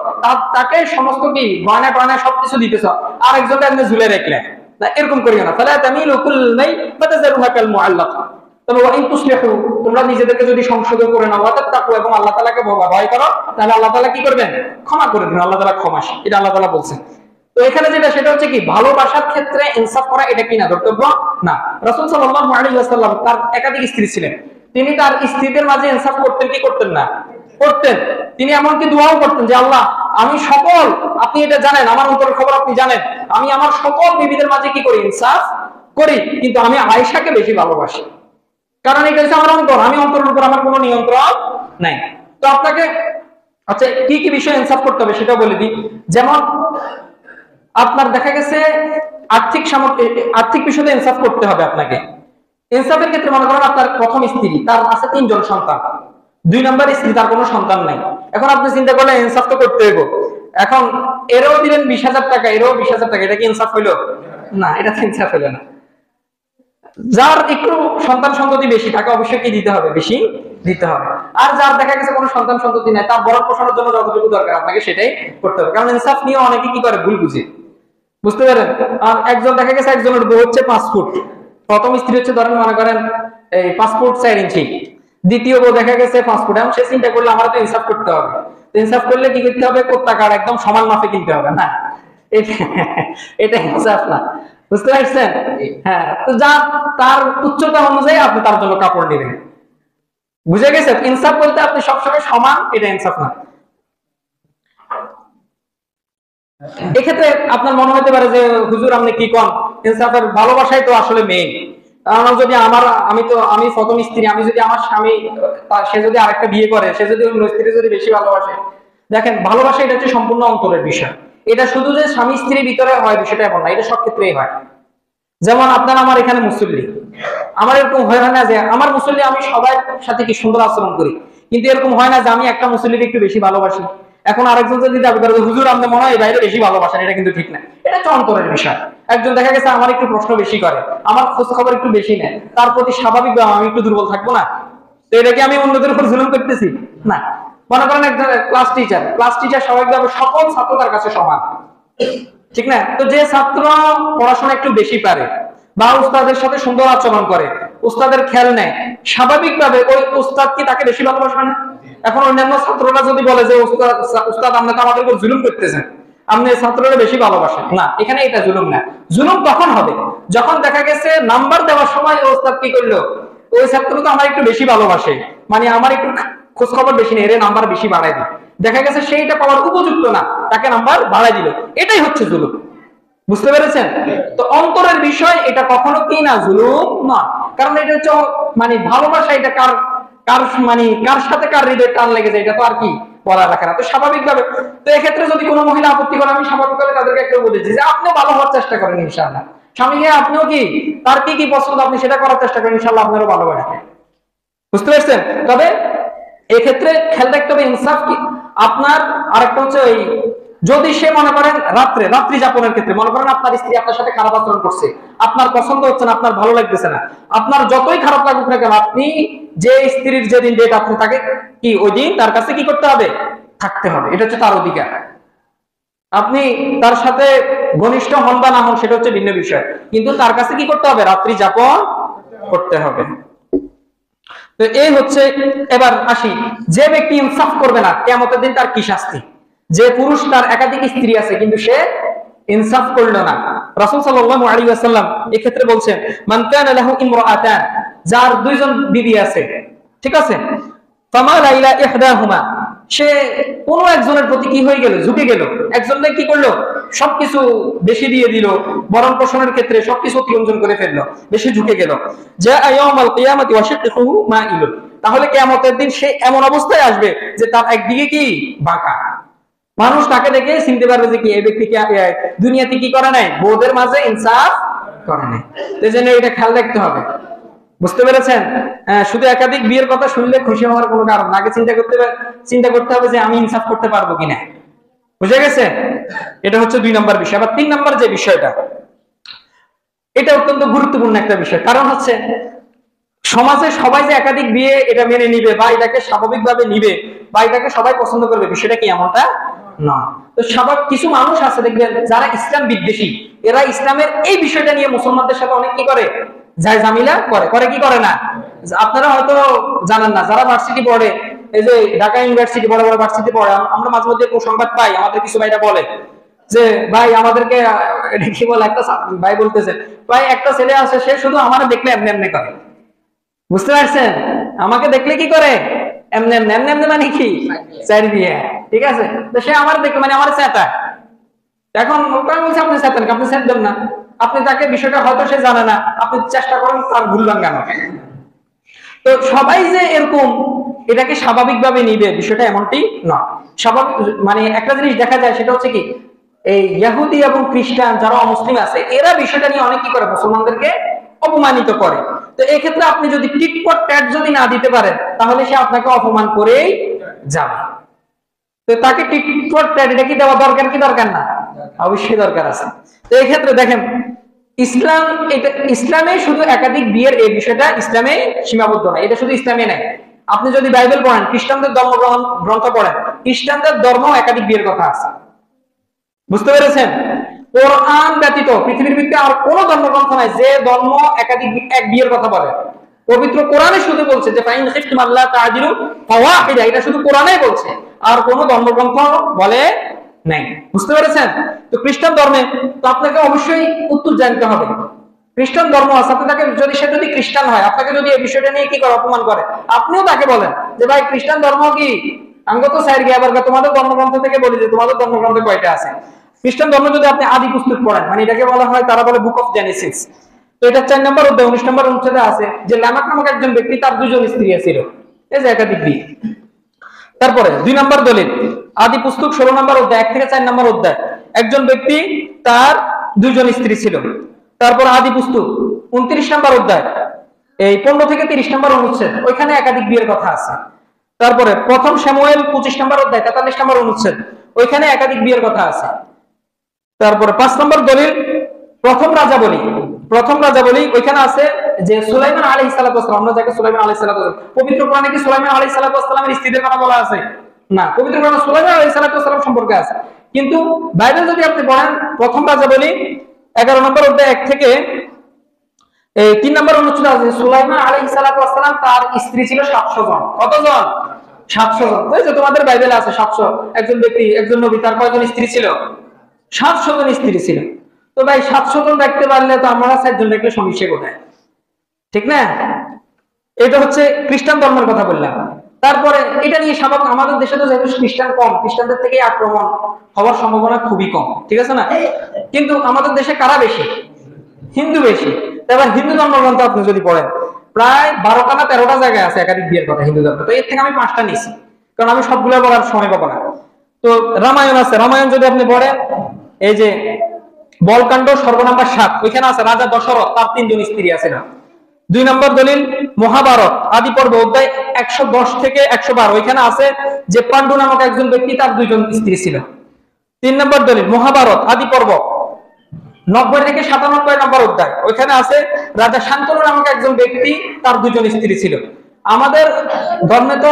তাকে সমস্ত কি গয়না টয়না সবকিছু দিতেছো, আর একজনকে আপনি ঝুলে রাখলে না, এরকম করিও না। ফালা তামিলু কুল্লাল মাইল ফাতাযারুহা কাল মুআল্লাকা, তবে ওয়া ইন তুসলিহু, তোমরা নিজেদেরকে যদি সংশোধন করে নাও, ওয়া তাত্তাকু, এবং আল্লাহ তাআলাকে ভয় করো, তাহলে আল্লাহ তাআলা কি করবেন? ক্ষমা করে দিবেন। আল্লাহ তাআলা ক্ষমাশীল, এটা আল্লাহ তাআলা বলছেন। তো এখানে সেটা হচ্ছে কি, ভালোবাসার ক্ষেত্রে ইনসাফ করা এটা কি না, ধর্তব্য না। রাসূল সাল্লাল্লাহু আলাইহি ওয়াসাল্লাম তার একাধিক স্ত্রী ছিলেন, তিনি তার স্ত্রীদের মাঝে ইনসাফ করতেন কি করতেন না? করতেন। তিনি এমনকি দোয়াও করতেন যে আল্লাহ, আমি সকল, আপনি এটা জানেন, আমার অন্তরের খবর আপনি জানেন, আমি আমার সকল বিবিদের মাঝে কি করি, ইনসাফ করি, কিন্তু আমি আয়েশাকে বেশি ভালোবাসি, কারণ এটা হচ্ছে আমার অন্তর, আমি অন্তরের উপর আমার কোনো নিয়ন্ত্রণ নাই। তো আপনাকে আচ্ছা কি কি বিষয়ে ইনসাফ করতে হবে সেটা বলে দিই। যেমন আপনার দেখা গেছে আর্থিক বিষয়ে ইনসাফ করতে হবে আপনাকে। ইনসাফের ক্ষেত্রে মনে করেন আপনার প্রথম স্ত্রী, তার আছে 3 জন সন্তান, 2 নম্বর স্ত্রী, তার কোনো সন্তান নাই। এখন আপনি চিন্তা করলেন ইনসাফ তো করতে হবে, এখন এরও দিলেন 20,000 টাকা, এরও 20,000 টাকা, এটা কি ইনসাফ হইলো? না, এটা তো ইনসাফ হইলো না। যার একটু সন্তান সন্ততি বেশি থাকে অবশ্যই কি দিতে হবে, বেশি দিতে হবে। আর যার দেখা গেছে কোনো সন্তান সন্ততি নাই, তার বড় পোষণের জন্য যতটুকু দরকার আপনাকে সেটাই করতে হবে। কারণ ইনসাফ নিয়ে অনেকে কি করে, ভুল বুঝে, বুঝতে পারেন? আর একজন দেখা গেছে একজনের বউ হচ্ছে 5 ফুট, প্রথম স্ত্রী হচ্ছে ধরেন মনে করেন এই 5 ফুট 4 ইঞ্চি, দ্বিতীয় বউ দেখা গেছে 5 ফুট। এখন সে চিন্তা করলে আমার তো ইনসাফ করতে হবে, ইনসাফ করলে কি করতে হবে, কোত্তাকার একদম সমান মাপে কিনতে হবে না, এটা ইনসাফ না, বুঝতে পারছেন? হ্যাঁ, তো যা তার উচ্চতা অনুযায়ী আপনি তার জন্য কাপড় নেবেন, বুঝে গেছে? ইনসাফ বলতে আপনি সবসময় সমান, এটা ইনসাফ না। এক্ষেত্রে আপনার মনে হতে পারে যে হুজুর আপনি কি কোন, ইনসাফের ভালোবাসাই তো আসলে মেইন। কারণ যদি আমি প্রথম স্ত্রী, আমি যদি আমার স্বামী, সে যদি আরেকটা বিয়ে করে, সে যদি অন্য স্ত্রী যদি বেশি ভালোবাসে, দেখেন ভালোবাসা এটা হচ্ছে সম্পূর্ণ অন্তরের বিষয়। এটা শুধু যে স্বামী স্ত্রীর ভিতরে হয় বিষয়টা এমন না, এটা সব ক্ষেত্রেই হয়। যেমন আপনার আমার এখানে মুসল্লি, আমার এরকম হয় না যে আমার মুসল্লি আমি সবার সাথে কি সুন্দর আচরণ করি, কিন্তু এরকম হয় না যে আমি একটা মুসল্লিকে একটু বেশি ভালোবাসি, এখন আরেকজন যদি দাবি করে হুজুর আপনি মনে হয় বাইরে বেশি ভালোবাসেন, এটা কিন্তু ঠিক না, এটা হচ্ছে অন্তরের বিষয়। একজন দেখা গেছে আমার একটু প্রশ্ন বেশি করে, আমার খোঁজ খবর একটু বেশি নেয়, তার প্রতি স্বাভাবিক আমি একটু দুর্বল থাকবো না? তো এটা কি আমি অন্যদের উপর জুলুম করতেছি? না। মনে করেন একজন ক্লাস টিচার স্বাভাবিকভাবে সকল ছাত্র তার কাছে সমান, ঠিক না? তো যে ছাত্র পড়াশোনা একটু বেশি পারে বা উস্তাদের সাথে সুন্দর আচরণ করে, উস্তাদের খেয়াল নেয়, স্বাভাবিকভাবে ওই উস্তাদ কি তাকে বেশি ভালোবাসবে না? এখন অন্যান্য ছাত্ররা যদি বলে যে উস্তাদ আপনি তো আমাদের উপর জুলুম করতেছেন, আপনি ছাত্ররা বেশি ভালোবাসেন না, এখানে এটা জুলুম না। জুলুম তখন হবে যখন দেখা গেছে নাম্বার দেওয়ার সময় উস্তাদ কি করলো, ওই ছাত্র তো আমার একটু বেশি ভালোবাসে, মানে আমার একটু খোঁজ খবর বেশি নেই, এর নাম্বার বেশি বাড়াই দিই, দেখা গেছে সেইটা পাওয়ার উপযুক্ত না, তাকে নাম্বার বাড়াই দিল, এটাই হচ্ছে জুলুম, বুঝতে পেরেছেন? তো অন্তরের বিষয়, এটা কখনো কি না, জুলুম না। কারণ এটা হচ্ছে মানে ভালোবাসা, এটা কার সাথে কার হৃদয় টান লেগে যায়, এটা তো আর কি বলা রাখে না। তো স্বাভাবিকভাবে, তো এক্ষেত্রে যদি কোনো মহিলা আপত্তি করে, আমি স্বাভাবিকভাবে তাদেরকে একটা বলেছি যে আপনিও ভালো হওয়ার চেষ্টা করেন, ইনশাআল্লাহ স্বামীকে আপনিও কি তার কি কি পছন্দ আপনি সেটা করার চেষ্টা করেন, ইনশাআল্লাহ আপনারও ভালোবাসবে, বুঝতে পারছেন? তবে এক্ষেত্রে খেয়াল রাখতে হবে ইনসাফ কি আপনার। আরেকটা হচ্ছে ওই যদি সে মনে করেন রাত্রি যাপনের ক্ষেত্রে মনে করেন আপনার স্ত্রী আপনার সাথে খারাপ আচরণ করছে, আপনার পছন্দ হচ্ছে না, আপনার ভালো লাগতেছে না, আপনার যতই খারাপ লাগুক না কেন, আপনি যে স্ত্রীর যেদিন ডেট, আপনি তাকে কি ওই দিন তার কাছে কি করতে হবে, থাকতে হবে, এটা হচ্ছে তার অধিকার। আপনি তার সাথে ঘনিষ্ঠ হন বা না হন সেটা হচ্ছে ভিন্ন বিষয়, কিন্তু তার কাছে কি করতে হবে, রাত্রি যাপন করতে হবে। তো এই হচ্ছে। এবার আসি, যে ব্যক্তি ইনসাফ করবে না কিয়ামতের দিন তার কি শাস্তি। যে পুরুষ তার একাধিক স্ত্রী আছে কিন্তু সে ইনসাফ করলো না, রাসূল সাল্লাল্লাহু আলাইহি ওয়াসাল্লাম এই ক্ষেত্রে বলছেন মান কানা লাহু ইমরাআতান, যার দুইজন বিবি আছে, ঠিক আছে, ফামালা ইলা ইহদাহুমা, সে কোনো একজনের প্রতি কি হয়ে গেল, ঝুঁকে গেল, একজনকে কি করলো, সবকিছু বেশি দিয়ে দিল, ভরণ পোষণের ক্ষেত্রে সবকিছু অতিরঞ্জন করে ফেললো, বেশি ঝুঁকে গেল, যা ইয়াউমাল কিয়ামাতি ওয়া শিক্কুহু মাইলুন, তাহলে কিয়ামতের দিন সে এমন অবস্থায় আসবে যে তার একদিকে কি বাঁকা। মানুষ তাকে দেখে চিনতে পারবে যে কি এই ব্যক্তি কি দুনিয়াতে কি করে নাই, বউদের মাঝে ইনসাফ করে নাই। এই জন্য এটা খেয়াল রাখতে হবে, বুঝতে পেরেছেন? শুধু একাধিক বিয়ের কথা শুনলে খুশি হওয়ার কোনো কারণ না, আগে চিন্তা করতে হবে যে আমি ইনসাফ করতে পারবো কিনা। বুঝে গেছে? এটা হচ্ছে 2 নম্বর বিষয়। আবার 3 নম্বর যে বিষয়টা, এটা অত্যন্ত গুরুত্বপূর্ণ একটা বিষয়। কারণ হচ্ছে সমাজে সবাই যে একাধিক বিয়ে এটা মেনে নিবে বা এটাকে স্বাভাবিকভাবে নিবে বা এটাকে সবাই পছন্দ করবে, বিষয়টা কি এমনটা না। তো স্বাভাবিক কিছু মানুষ আছে দেখবেন যারা ইসলাম বিদ্বেষী, এরা ইসলামের এই বিষয়টা নিয়ে মুসলমানদের সাথে অনেক কি করে, যায় জামিলা করে কি করে না। আপনারা হয়তো জানেন না, যারা ভার্সিটি পড়ে, এই যে ঢাকা ইউনিভার্সিটি, বড় বড় ভার্সিটি পড়ে, আমরা মাঝে মধ্যে সংবাদ পাই, আমাদের কিছু ভাইরা বলে যে ভাই আমাদেরকে কি বলে, একটা ভাই বলতেছে ভাই একটা ছেলে আছে সে শুধু আমার দেখলে এমনি এমনি করে। বুঝতে পারছেন? আমাকে দেখলে কি করে, এমনি এমনি এমনি এমনি মানে কি চার বিয়ে, ঠিক আছে, তো সে আমার দেখলে মানে আমার চেতা। এখন আমি বলছি আপনি চেতেন, আপনি চেতেন না, আপনি তাকে বিষয়টা হয়তো সে জানে না, আপনি চেষ্টা করেন তার ভুল ভাঙানো। তো সবাই যে এরকম এটাকে স্বাভাবিকভাবে নিবে বিষয়টা এমনটি না। স্বাভাবিক মানে একটা জিনিস দেখা যায়, সেটা হচ্ছে কি, এই ইহুদি এবং খ্রিস্টান যারা অমুসলিম আছে এরা বিষয়টা নিয়ে অনেক কি করে, মুসলমানদেরকে অপমানিত করে। তো এই ক্ষেত্রে আপনি যদি টিট ফর ট্যাট যদি না দিতে পারেন, তাহলে সে আপনাকে অপমান করেই যাবে। তো তাকে টিট ফর ট্যাট এটা কি দেওয়া দরকার কি দরকার না? অবশ্যই দরকার আছে। তো এই ক্ষেত্রে দেখেন ইসলামে শুধু একাধিক বিয়ের এই বিষয়টা ইসলামে সীমাবদ্ধ না, এটা শুধু ইসলামে নাই। আপনি যদি বাইবেল পড়েন, খ্রিস্টানদের ধর্ম গ্রন্থ পড়েন, খ্রিস্টানদের ধর্ম একাধিক বিয়ের কথা আছে। বুঝতে পেরেছেন? কোরআন ব্যতীত পৃথিবীর ভিত্তিতে আর কোন ধর্মগ্রন্থ নাই যে ধর্ম একাধিক এক বিয়ের কথা বলে। পবিত্র কোরআনে শুধু বলছে যে ফাইন খিফতুম আল্লাহ তাআদিলু ফাওয়াহিদা, এটা শুধু কোরআনেই বলছে, আর কোন ধর্মগ্রন্থ বলে নাই। বুঝতে পেরেছেন? তো খ্রিস্টান ধর্মে তো আপনাকে অবশ্যই উত্তর জানতে হবে। খ্রিস্টান ধর্ম আছে, আপনি তাকে সে যদি খ্রিস্টান হয়, আপনাকে যদি এই বিষয়টা নিয়ে কি করে অপমান করে, আপনিও তাকে বলেন যে ভাই খ্রিস্টান ধর্ম কি, আমি তো সাইড গিয়ে আবার তোমাদের ধর্মগ্রন্থ থেকে বলি যে তোমাদের ধর্মগ্রন্থে কয়টা আছে। খ্রিস্টান ধর্ম যদি আপনি আদি পুস্তক পড়েন, মানে এটাকে বলা হয়, তারা বলে বুক অফ জেনেসিস। তো এটা 4 নম্বর অধ্যায় 19 নম্বর অনুচ্ছেদে আছে যে লামাক নামক একজন ব্যক্তি, তার 2 জন স্ত্রী ছিল, এই যে একাধিক বিয়ে। তারপরে 2 নম্বর দলিল আদি পুস্তক 16 নম্বর অধ্যায় 1 থেকে 4 নম্বর অধ্যায়, একজন ব্যক্তি তার 2 জন স্ত্রী ছিল। তারপর আদি পুস্তক 29 নম্বর অধ্যায় এই 15 থেকে 30 নম্বর অনুচ্ছেদ, ওইখানে একাধিক বিয়ের কথা আছে। তারপরে প্রথম শমূয়েল 25 নম্বর অধ্যায় 43 নম্বর অনুচ্ছেদ, ওইখানে একাধিক বিয়ের কথা আছে। তারপরে 5 নম্বর দলিল প্রথম রাজা বলি ওইখানে আছে যে সুলাইমান আলাইহিস সালাতু ওয়াস সালাম, আমরা যাকে সুলাইমান আলাইহিস সালাতু ওয়াস সালাম, পবিত্র কোরআনে কি সুলাইমান আলাইহিস সালাতু ওয়াস সালামের স্ত্রীদের কথা বলা আছে? না, পবিত্র কোরআনে সুলাইমান আলাইহিস সালাতু ওয়াস সালাম সম্পর্কে আছে। কিন্তু বাইবেল যদি আপনি পড়েন, প্রথম রাজা বলি 11 নম্বর অধ্যায় 1 থেকে এই 3 নম্বর অনুচ্ছেদ আছে সুলাইমান আলাইহিস সালাতু ওয়াস সালাম তার স্ত্রী ছিল 700 জন। কতজন? 700 জন। ওই যে তোমাদের বাইবেলে আছে 700, একজন ব্যক্তি একজন নবী তার কয়জন স্ত্রী ছিল? 700 জন স্ত্রী ছিল। তো ভাই 700 জন দেখতে পারলে তো আমরা 4 জন দেখলে সমস্যা কোথায়? ঠিক না? এটা হচ্ছে খ্রিস্টান ধর্মের কথা বললাম। তারপরে এটা নিয়ে স্বাভাবিক আমাদের দেশে তো যেহেতু খ্রিস্টান কম, খ্রিস্টানদের থেকে আক্রমণ হওয়ার সম্ভাবনা খুবই কম, ঠিক আছে না? কিন্তু আমাদের দেশে কারা বেশি? হিন্দু বেশি। এবার হিন্দু ধর্মগ্রন্থ আপনি যদি পড়েন, প্রায় 12টা না 13টা জায়গায় আছে একাধিক বিয়ের কথা হিন্দু ধর্ম। তো এর থেকে আমি 5টা নিয়েছি, কারণ আমি সবগুলো বলার সময় পাবো না। তো রামায়ণ আছে, রামায়ণ যদি আপনি পড়েন, এই যে বলকাণ্ড সর্ব নাম্বার 7, ওইখানে আছে রাজা দশরথ তার 3 জন স্ত্রী আছে না। 2 নম্বর দলিল মহাভারত আদি পর্ব অধ্যায় 110 থেকে 112, ওইখানে আছে যে পাণ্ডু নামক একজন ব্যক্তি তার 2 জন স্ত্রী ছিল। 3 নম্বর দলিল মহাভারত আদি পর্ব 90 থেকে 97 নম্বর অধ্যায়, ওইখানে আছে রাজা শান্তনু নামক একজন ব্যক্তি তার 2 জন স্ত্রী ছিল। আমাদের ধর্মে তো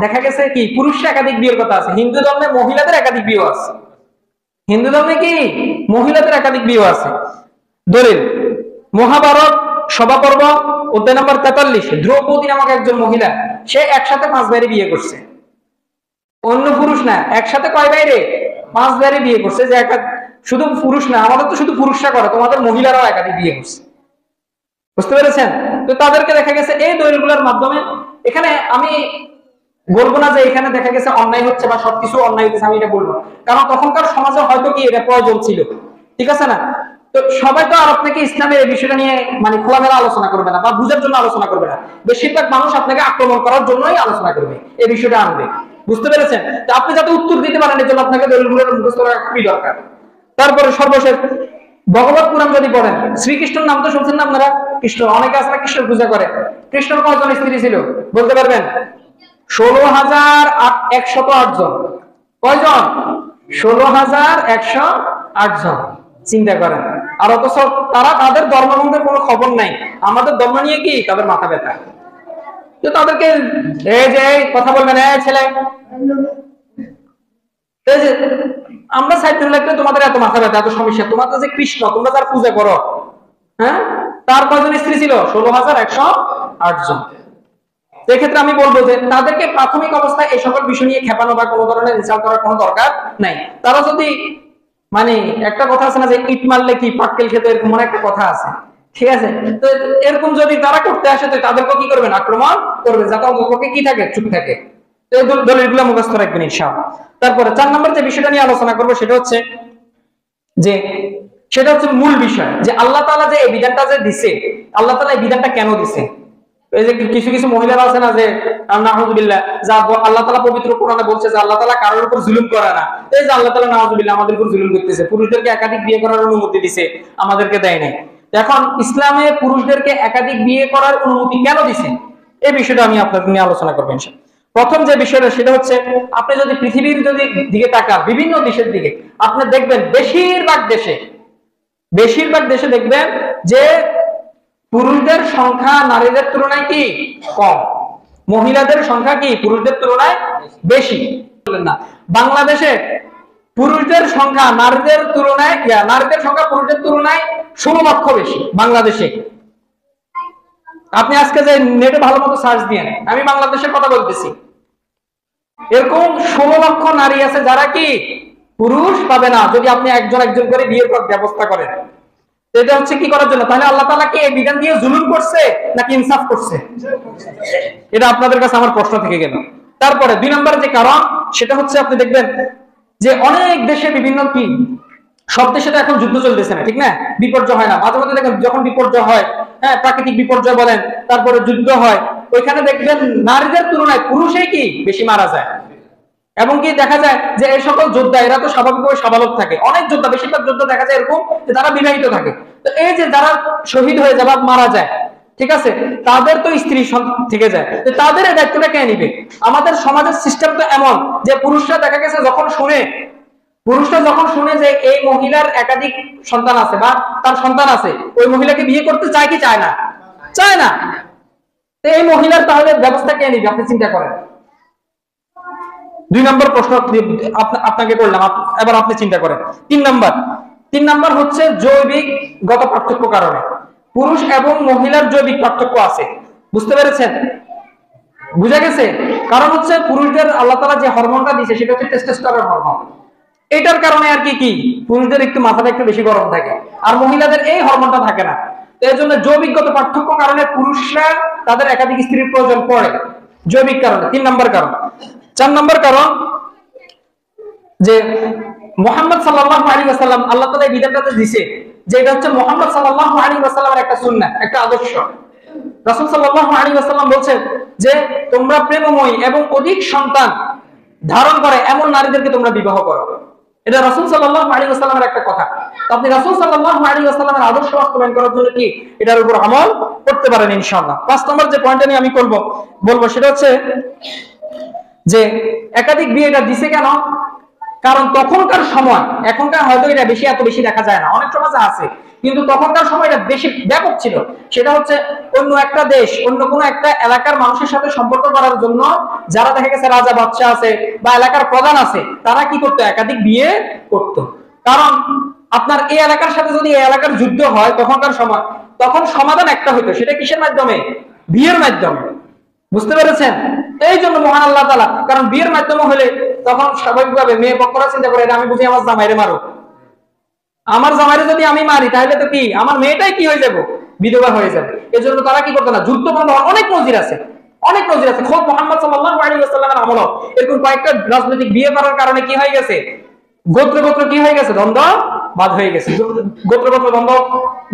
দেখা গেছে কি পুরুষের একাধিক বিয়ের কথা আছে, হিন্দু ধর্মে মহিলাদের একাধিক বিয়ে আছে। হিন্দু ধর্মে কি মহিলাদের একাধিক বিয়ে আছে। দলিল মহাভারত সভা পর্ব অধ্যায় নম্বর 43, দ্রৌপদী নামক একজন মহিলা, সে একসাথে 5 বারে বিয়ে করছে। অন্য পুরুষ না, একসাথে কয় বাইরে 5 বাইরে বিয়ে করছে। যে শুধু পুরুষ না, আমাদের তো শুধু পুরুষরা করে, তোমাদের মহিলারাও একাধিক বিয়ে করছে। বুঝতে পেরেছেন? তো তাদেরকে দেখা গেছে এই দলিলগুলোর মাধ্যমে, এখানে আমি বলবো না যে এখানে দেখা গেছে অন্যায় হচ্ছে বা সবকিছু অন্যায় হচ্ছে, আমি এটা বলবো, কারণ তখনকার সমাজে হয়তো কি এটা প্রয়োজন ছিল, ঠিক আছে না? তো সবাই তো আর আপনাকে ইসলামের এই বিষয়টা নিয়ে মানে খোলামেলা আলোচনা করবে না বা বুঝার জন্য আলোচনা করবে না, বেশিরভাগ মানুষ আপনাকে আক্রমণ করার জন্যই আলোচনা করবে, এই বিষয়টা আনবে। বুঝতে পেরেছেন? তো আপনি যাতে উত্তর দিতে পারেন এর জন্য আপনাকে দলিলগুলোর মুখস্থ করা খুবই দরকার। তারপরে সর্বশেষ ভগবত পুরাণ যদি পড়েন, শ্রীকৃষ্ণের নাম তো শুনছেন না আপনারা? কৃষ্ণ, অনেকে আছে কৃষ্ণের পূজা করে। কৃষ্ণের কয়জন স্ত্রী ছিল বলতে পারবেন? 16,108 জন। কয়জন? 16,108 জন। চিন্তা করেন। আর অথচ তারা তাদের ধর্মগ্রন্থের কোনো খবর নাই, আমাদের ধর্ম নিয়ে কি তাদের মাথা ব্যথা। তো তাদেরকে এই যে কথা বলবেন, এই ছেলে, এই যে আমরা সাইড লাগলে তোমাদের এত মাথা ব্যথা, এত সমস্যা, তোমাদের যে কৃষ্ণ তোমরা যার পূজা করো, হ্যাঁ, তার কয়জন স্ত্রী ছিল? 16,108 জন। এক্ষেত্রে আমি বলবো যে তাদেরকে প্রাথমিক অবস্থায় এই সকল বিষয় নিয়ে খেপানো বা কোনো ধরনের রিসার্চ করার কোনো দরকার নাই। তারা যদি মানে একটা কথা আছে না যে ইট মারলে কি পাক্কেল খেতে, এরকম মনে একটা কথা আছে, ঠিক আছে? তো এরকম যদি তারা করতে আসে তো তাদেরকে কি করবেন? আক্রমণ করবেন, যাতে অন্ততপক্ষে কি থাকে, চুপ থাকে। তো এই দলিলগুলো মুখস্থ রাখবেন ইনশাআল্লাহ। তারপরে 4 নম্বর যে বিষয়টা নিয়ে আলোচনা করবো সেটা হচ্ছে মূল বিষয়, যে আল্লাহ তাআলা যে এই বিধানটা যে দিছে, আল্লাহ তাআলা এই বিধানটা কেন দিছে? এই যে কিছু কিছু মহিলারা আছে না যে নাউযুবিল্লাহ, যা আল্লাহ তাআলা পবিত্র কোরআনে বলছে যে আল্লাহ তাআলা কারোর উপর জুলুম করে না, এই যে আল্লাহ তাআলা নাউযুবিল্লাহ আমাদের উপর জুলুম করতেছে, পুরুষদেরকে একাধিক বিয়ে করার অনুমতি দিছে, আমাদেরকে দেয় নাই। এখন ইসলামে পুরুষদেরকে একাধিক বিয়ে করার অনুমতি কেন দিছে, এই বিষয়টা আমি আপনাদের নিয়ে আলোচনা করব ইনশাআল্লাহ। প্রথম যে বিষয়টা সেটা হচ্ছে, আপনি যদি পৃথিবীর দিকে তাকান, বিভিন্ন দেশের দিকে, আপনি দেখবেন বেশিরভাগ দেশে দেখবেন যে পুরুষদের সংখ্যা নারীদের তুলনায় কি কম, মহিলাদের সংখ্যা কি পুরুষদের তুলনায় বেশি। না, বাংলাদেশে পুরুষদের সংখ্যা নারীদের সংখ্যা পুরুষদের তুলনায় 16 লক্ষ বেশি বাংলাদেশে। আপনি আজকে যে নেটে ভালো মতো সার্চ দিয়েন, আমি বাংলাদেশের কথা বলতেছি, এরকম 16 লক্ষ নারী আছে যারা কি পুরুষ পাবে না যদি আপনি একজন একজন করে বিয়ের ব্যবস্থা করেন। এটা হচ্ছে কি করার জন্য? তাহলে আল্লাহ তাআলা কি এই বিধান দিয়ে জুলুম করছে নাকি ইনসাফ করছে? এটা আপনাদের কাছে আমার প্রশ্ন থেকে গেল। তারপরে 2 নম্বর যে কারণ সেটা হচ্ছে, আপনি দেখবেন যে অনেক দেশে বিভিন্ন কি, সব দেশে তো এখন যুদ্ধ চলতেছে না, ঠিক না? বিপর্যয় হয় না, মাঝে মাঝে দেখেন যখন বিপর্যয় হয়, হ্যাঁ, প্রাকৃতিক বিপর্যয় বলেন, তারপরে যুদ্ধ হয়, ওইখানে দেখবেন নারীদের তুলনায় পুরুষই কি বেশি মারা যায়। এবং কি দেখা যায় যে এই সকল যোদ্ধা এরা তো স্বাভাবিকভাবে সাবালক থাকে, অনেক যোদ্ধা, বেশিরভাগ যোদ্ধা দেখা যায় এরকম যে তারা বিবাহিত থাকে। তো এই যে যারা শহীদ হয়ে যায় বা মারা যায়, ঠিক আছে, তাদের তো স্ত্রী থেকে যায়, তো তাদের এই দায়িত্বটা কে নিবে? আমাদের সমাজের সিস্টেম তো এমন যে পুরুষরা দেখা গেছে যখন শুনে যে এই মহিলার একাধিক সন্তান আছে বা তার সন্তান আছে, ওই মহিলাকে বিয়ে করতে চায় কি চায় না? চায় না। তো এই মহিলার তাহলে ব্যবস্থা কে নিবে? আপনি চিন্তা করেন। 2 নম্বর প্রশ্ন আপনাকে করলাম, এবার আপনি চিন্তা করেন। 3 নম্বর হচ্ছে জৈবিকগত পার্থক্য কারণে। পুরুষ এবং মহিলার জৈবিক পার্থক্য আছে, বুঝতে পেরেছেন? বুঝা গেছে? কারণ হচ্ছে পুরুষদের আল্লাহ তাআলা যে হরমোনটা দিয়েছে সেটা হচ্ছে টেস্টোস্টেরন হরমোন। এটার কারণে আর কি পুরুষদের একটু মাথাটা একটু বেশি গরম থাকে, আর মহিলাদের এই হরমোনটা থাকে না। এর জন্য জৈবিকগত পার্থক্য কারণে পুরুষরা তাদের একাধিক স্ত্রীর প্রয়োজন পড়ে, জৈবিক কারণে। 3 নম্বর কারণ। 4 নম্বর কারণ যে মুহাম্মদ সাল্লাল্লাহু আলাইহি ওয়াসাল্লাম, আল্লাহ তাআলা এই বিধানটা দিয়েছে যে এটা হচ্ছে মুহাম্মদ সাল্লাল্লাহু আলাইহি ওয়াসাল্লামের একটা সুন্নাহ, একটা আদর্শ। রাসূল সাল্লাল্লাহু আলাইহি ওয়াসাল্লাম বলেন যে তোমরা প্রেমময়ী এবং অধিক সন্তান ধারণ করে এমন নারীদেরকে তোমরা বিবাহ করো। এটা রাসূল সাল্লাল্লাহু আলাইহি ওয়াসাল্লামের একটা কথা। তো আপনি রাসূল সাল্লাল্লাহু আলাইহি ওয়াসাল্লামের আদর্শ বাস্তবায়ন করার জন্য কি এটার উপর আমল করতে পারেন ইনশাআল্লাহ। 5 নম্বর যে পয়েন্টটা নিয়ে আমি বলবো সেটা হচ্ছে যে একাধিক বিয়েটা দিছে কেন? কারণ তখনকার সময়, এখনকার হয়তো এটা এত বেশি দেখা যায় না, অনেক সমাজে আছে, কিন্তু তখনকার সময় এটা বেশি ব্যাপক ছিল। সেটা হচ্ছে অন্য একটা দেশ, অন্য কোনো একটা এলাকার মানুষের সাথে সম্পর্ক করার জন্য যারা দেখা গেছে রাজা বাদশা আছে বা এলাকার প্রধান আছে, তারা কি করতো? একাধিক বিয়ে করতো। কারণ আপনার এই এলাকার সাথে যদি এই এলাকার যুদ্ধ হয় তখনকার সময়, তখন সমাধান একটা হইতো, সেটা কিসের মাধ্যমে? বিয়ের মাধ্যমে। বুঝতে পেরেছেন? এই জন্য মহান আল্লাহ তাআলা, কারণ বিয়ের মাধ্যমে হলে তখন স্বাভাবিকভাবে মেয়ে পক্ষরা চিন্তা করে, আমি বুঝি আমার জামাইরে মারো, আমার জামাইরে যদি আমি মারি তাহলে তো কি আমার মেয়েটাই কি হয়ে যাবো, বিধবা হয়ে যাবে। এজন্য তারা কি করতো না, যুদ্ধ বন্ধ হওয়ার অনেক নজির আছে, অনেক নজির আছে। খোদ মুহাম্মদ সাল্লাল্লাহু আলাইহি ওয়াসাল্লামের আমল এরকম কয়েকটা রাজনৈতিক বিয়ে করার কারণে কি হয়ে গেছে, গোত্র গোত্র কি হয়ে গেছে, দ্বন্দ্ব বাদ হয়ে গেছে, গোত্র গোত্র দ্বন্দ্ব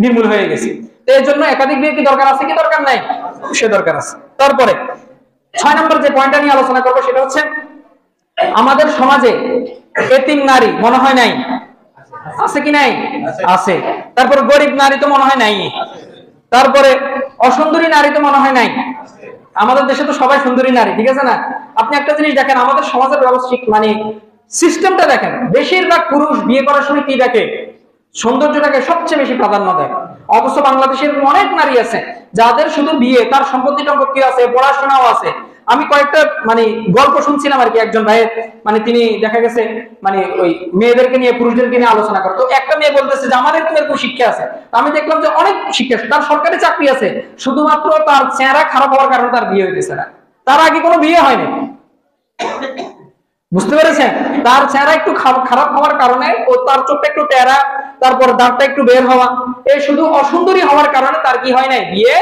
নির্মূল হয়ে গেছে। তো এর জন্য একাধিক বিয়ে কি দরকার আছে কি দরকার নাই, সে দরকার আছে। তারপরে 6 নম্বর যে পয়েন্টটা নিয়ে আলোচনা করবো সেটা হচ্ছে আমাদের সমাজে এতিম নারী মনে হয় নাই, আছে কি নাই, আছে। তারপর গরিব নারী তো মনে হয় নাই, তারপরে অসুন্দরী নারী তো মনে হয় নাই। আমাদের দেশে তো সবাই সুন্দরী নারী, ঠিক আছে না? আপনি একটা জিনিস দেখেন, আমাদের সমাজের ব্যবস্থা মানে সিস্টেমটা দেখেন, বেশিরভাগ পুরুষ বিয়ে করার সময় কি দেখে, সৌন্দর্যটাকে সবচেয়ে বেশি প্রাধান্য দেয়। অবশ্য বাংলাদেশের অনেক নারী আছে যাদের শুধু বিয়ে, তার সম্পত্তি টম্পত্তি আছে, পড়াশোনাও আছে। আমি কয়েকটা মানে গল্প শুনছিলাম আর কি, একজন ভাইয়ের, মানে তিনি দেখা গেছে মানে ওই মেয়েদেরকে নিয়ে পুরুষদেরকে নিয়ে আলোচনা করে। তো একটা মেয়ে বলতেছে যে আমাদের এরকম শিক্ষা আছে। আমি দেখলাম যে অনেক শিক্ষা, তার সরকারি চাকরি আছে, শুধুমাত্র তার চেহারা খারাপ হওয়ার কারণে তার বিয়ে হইতেছে না। তার আগে কোনো বিয়ে হয়নি, বুঝতে পেরেছেন? তার চেহারা একটু খারাপ হওয়ার কারণে, ও তার চোখটা একটু টেরা, তারপর দাঁতটা একটু বের হওয়া, এই শুধু অসুন্দরী হওয়ার কারণে তার কি হয় নাই, বিয়ে।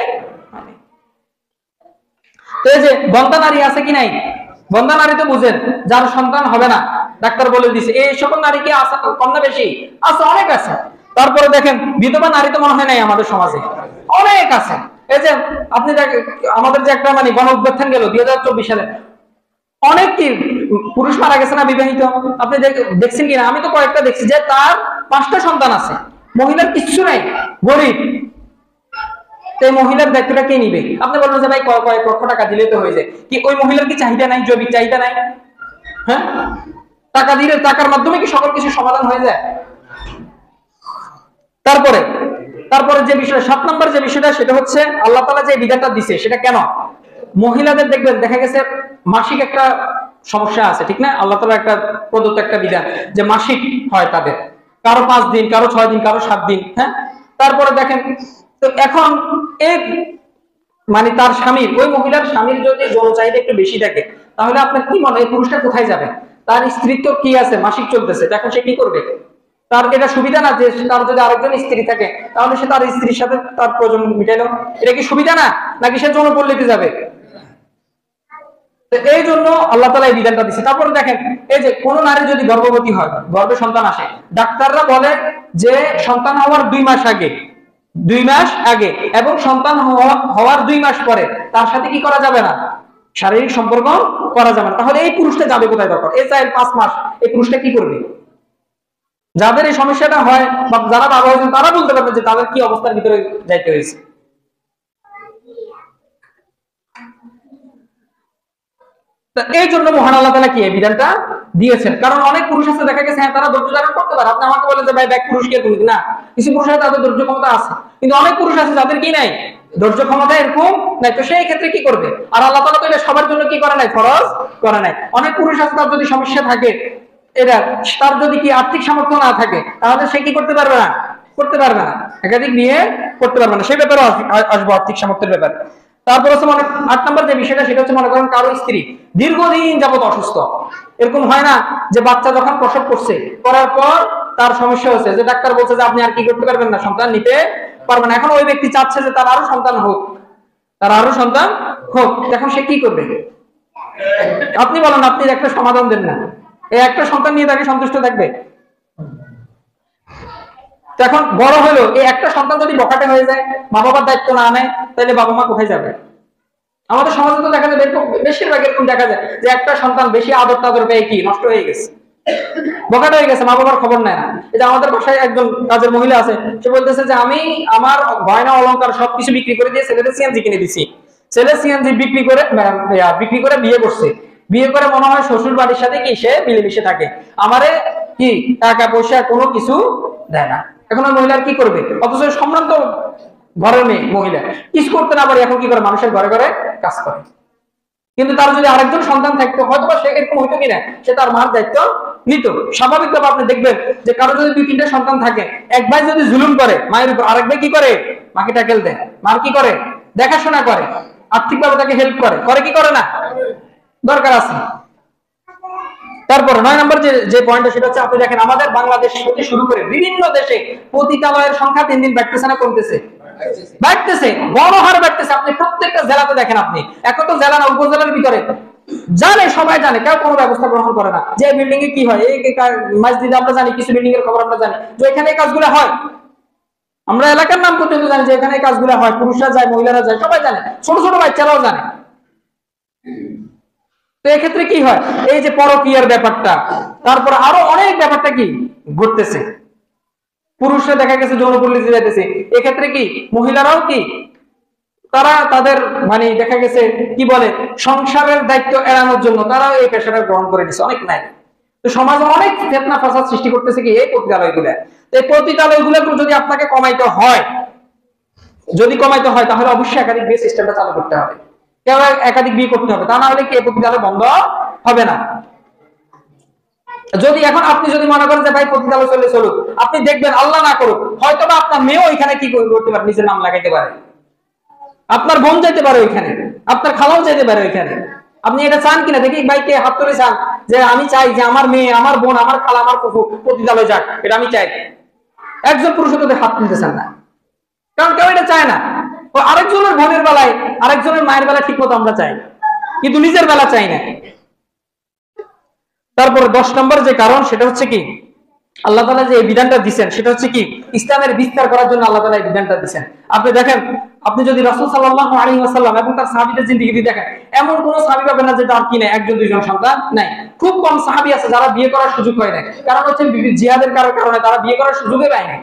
তো এই যে বন্ধা নারী আছে কি নাই, বন্ধা নারী তো বুঝেন যার সন্তান হবে না, ডাক্তার বলে দিছে। এই সকল নারী কি আছে কম না বেশি? আছে, অনেক আছে। তারপরে দেখেন বিধবা নারী তো মনে হয় নাই আমাদের সমাজে, অনেক আছে। এই যে আপনি আমাদের যে একটা মানে গণ অভ্যুত্থান গেল 2024 সালে, অনেক কি পুরুষ মারা গেছে না বিবাহিত, আপনি দেখছেন কিনা? আমি তো কয়েকটা দেখছি যে তার 5টা সন্তান আছে, মহিলার কিচ্ছু নাই, গরিব। এই মহিলার দায়িত্বটা কে নিবে? আপনি বলবেন যে ভাই কয়েক লক্ষ টাকা দিলে তো হয়ে যায়, কি ওই মহিলার কি চাহিদা নাই, জৈবিক চাহিদা নাই? হ্যাঁ, টাকা দিলে, টাকার মাধ্যমে কি সকল কিছু সমাধান হয়ে যায়? তারপরে যে বিষয় 7 নম্বর যে বিষয়টা, সেটা হচ্ছে আল্লাহ তাআলা যে বিধানটা দিছে সেটা কেন মহিলাদের দেখবেন দেখা গেছে মাসিক একটা সমস্যা আছে, ঠিক না? আল্লাহ তাআলা একটা প্রদত্ত একটা বিধান যে মাসিক হয় তাদের, কারো 5 দিন, কারো 6 দিন, কারো 7 দিন। হ্যাঁ, তারপরে দেখেন তো এখন এক মানে তার স্বামীর, ওই মহিলার স্বামীর যদি যৌন চাহিদা একটু বেশি থাকে, তাহলে আপনার কি মনে হয় পুরুষটা কোথায় যাবে? তার স্ত্রীর তো কি আছে, মাসিক চলতেছে, এখন সে কি করবে? তার এটা সুবিধা না যে তার যদি আরেকজন স্ত্রী থাকে তাহলে সে তার স্ত্রীর সাথে তার প্রয়োজন মিটাইলো? এটা কি সুবিধা না, নাকি সে যৌনপল্লীতে যাবে? এই জন্য আল্লাহ তাআলা এই বিধানটা দিচ্ছে। তারপরে দেখেন এই যে কোন নারী যদি গর্ভবতী হয়, গর্ভে সন্তান আসে, ডাক্তাররা বলে যে সন্তান হওয়ার 2 মাস আগে, 2 মাস আগে এবং সন্তান হওয়ার 2 মাস পরে তার সাথে কি করা যাবে না, শারীরিক সম্পর্ক করা যাবে না। তাহলে এই পুরুষটা যাবে কোথায়? তখন এই 4-5 মাস এই পুরুষটা কি করবে? যাদের এই সমস্যাটা হয় বা যারা বাবা হয়েছেন তারা বলতে পারবে যে তাদের কি অবস্থার ভিতরে যাইতে হয়েছে। এই জন্য মহান আল্লাহ তাআলা কি এই বিধানটা দিয়েছেন। কারণ অনেক পুরুষ আছে দেখা গেছে হ্যাঁ তারা ধৈর্য ধারণ করতে পারে। আপনি আমাকে বলেন যে ভাই ব্যাক পুরুষকে তুমি না, কিছু পুরুষ আছে তাদের ধৈর্য ক্ষমতা আছে, কিন্তু অনেক পুরুষ আছে যাদের কি নাই, ধৈর্য ক্ষমতা এরকম নাই। তো সেই ক্ষেত্রে কি করবে? আর আল্লাহ তাআলা তো এটা সবার জন্য কি করে নাই, ফরজ করে নাই। অনেক পুরুষ আছে তার যদি সমস্যা থাকে, এটা তার যদি কি আর্থিক সামর্থ্য না থাকে, তাহলে সে কি করতে পারবে না, করতে পারবে না, একাধিক বিয়ে করতে পারবে না। সেই ব্যাপারে আসবো, আর্থিক সামর্থ্যের ব্যাপারে। তারপর হচ্ছে 8 নম্বর যে বিষয়টা, সেটা হচ্ছে মনে করেন কারো স্ত্রী দীর্ঘদিন যাবত অসুস্থ। এরকম হয় না যে বাচ্চা যখন প্রসব করছে, করার পর তার সমস্যা হচ্ছে যে ডাক্তার বলছে যে আপনি আর কি করতে পারবেন না, সন্তান নিতে পারবেন না। এখন ওই ব্যক্তি চাচ্ছে যে তার আরো সন্তান হোক, তার আরো সন্তান হোক। এখন সে কি করবে? আপনি বলেন, আপনি একটা সমাধান দেন না, এই একটা সন্তান নিয়ে তাকে সন্তুষ্ট থাকবে? এখন বড় হলো এই একটা সন্তান যদি বখাটে হয়ে যায়, মা বাবার দায়িত্ব না নেয়, তাহলে বাবা মা কোথায় যাবে? আমাদের সমাজে তো দেখা যায় বেশিরভাগ এরকম দেখা যায় যে একটা সন্তান বেশি আদর টাদর পেয়ে কি নষ্ট হয়ে গেছে, বখাটে হয়ে গেছে, মা বাবার খবর নেয় না। এই যে আমাদের বাসায় একজন কাজের মহিলা আছে, সে বলতেছে যে আমি আমার গয়না অলংকার সবকিছু বিক্রি করে দিয়ে ছেলেদের সিএনজি কিনে দিছি। ছেলে সিএনজি বিক্রি করে বিয়ে করছে। বিয়ে করে মনে হয় শ্বশুর বাড়ির সাথে কি সে মিলেমিশে থাকে, আমারে কি টাকা পয়সা কোনো কিছু দেয় না। এখন ওই মহিলার কি করবে? অথচ সম্ভ্রান্ত ঘরের মেয়ে, মহিলা কিছু করতে না পারে, এখন কি করে? মানুষের ঘরে ঘরে কাজ করে। কিন্তু তার যদি আরেকজন সন্তান থাকতো, হয়তো বা সে এরকম হইতো কিনা, সে তার মার দায়িত্ব নিত। স্বাভাবিকভাবে আপনি দেখবেন যে কারো যদি 2-3টা সন্তান থাকে, এক ভাই যদি জুলুম করে মায়ের উপর, আরেক ভাই কি করে? মাকে ট্যাকেল দেয়। মার কি করে? দেখাশোনা করে, আর্থিকভাবে তাকে হেল্প করে, করে কি করে না? দরকার আছে। তারপর 9 নম্বর যে পয়েন্টটা, সেটা হচ্ছে আপনি দেখেন আমাদের বাংলাদেশ থেকে শুরু করে বিভিন্ন দেশে পতিতালয়ের সংখ্যা দিন দিন বাড়তেছে না কমতেছে? বাড়তেছে, বড় হারে বাড়তেছে। আপনি প্রত্যেকটা জেলাতে দেখেন, আপনি এখন তো জেলা না উপজেলার ভিতরে জানে, সবাই জানে, কেউ কোনো ব্যবস্থা গ্রহণ করে না যে বিল্ডিং এ কি হয়। এই মসজিদে আমরা জানি, কিছু বিল্ডিং এর খবর আমরা জানি যে এখানে এই কাজগুলো হয়। আমরা এলাকার নাম পর্যন্ত জানি যে এখানে এই কাজগুলো হয়, পুরুষরা যায়, মহিলারা যায়, সবাই জানে, ছোট ছোট বাচ্চারাও জানে। তো এক্ষেত্রে কি হয়, এই যে পরকীয়ার ব্যাপারটা, তারপর আরো অনেক ব্যাপারটা কি ঘটতেছে। পুরুষরা দেখা গেছে যৌনপল্লীতে যাইতেছে, এক্ষেত্রে কি মহিলারাও কি তারা তাদের মানে দেখা গেছে কি বলে সংসারের দায়িত্ব এড়ানোর জন্য তারাও এই পেশাটা গ্রহণ করে নিচ্ছে অনেক নাই। তো সমাজে অনেক ফিতনা ফাসাদ সৃষ্টি করতেছে কি এই পতিতালয়গুলা। এই পতিতালয়গুলো যদি আপনাকে কমাইতে হয়, তাহলে অবশ্যই একাধিক বিয়ে সিস্টেমটা চালু করতে হবে, কেউ একাধিক বিয়ে করতে হবে, তা না হলে কি এই পতিতালয় বন্ধ হবে না। যদি এখন আপনি যদি মনে করেন যে ভাই পতিতালয় চলুক, আপনি দেখবেন আল্লাহ না করুক হয়তো বা আপনার মেয়েও এখানে কি করতে পারে, নিজের নাম লাগাইতে পারে, আপনার বোন যেতে পারে ওইখানে, আপনার খালাও যেতে পারে ওইখানে। আপনি এটা চান কিনা দেখি, ভাই কে হাত তুলে চান যে আমি চাই যে আমার মেয়ে, আমার বোন, আমার খালা, আমার ফুফু পতিতালয় যাক, এটা আমি চাই। একজন পুরুষ তোদের হাত তুলতে চান না, কারণ কেউ এটা চায় না। ও আরেকজনের বোনের বেলায়, আরেকজনের মায়ের বেলায় ঠিক মতো আমরা চাই, কিন্তু নিজের বেলা চাই না। তারপরে 10 নম্বর যে কারণ, সেটা হচ্ছে কি আল্লাহ তাআলা যে এই বিধানটা দিবেন, সেটা হচ্ছে কি ইসলামের বিস্তার করার জন্য আল্লাহ তাআলা এই বিধানটা দিবেন। আপনি দেখেন, আপনি যদি রাসূল সাল্লাল্লাহু আলাইহি ওয়াসাল্লাম এবং তার সাহাবীদের জিন্দেগি দেখেন, এমন কোন সাহাবী পাবেন না যে তার কি নাই একজন দুইজন সন্তান নাই। খুব কম সাহাবী আছে যারা বিয়ে করার সুযোগ হয় না, কারণ হচ্ছে জিহাদের কারণে তারা বিয়ে করার সুযোগই পায় না।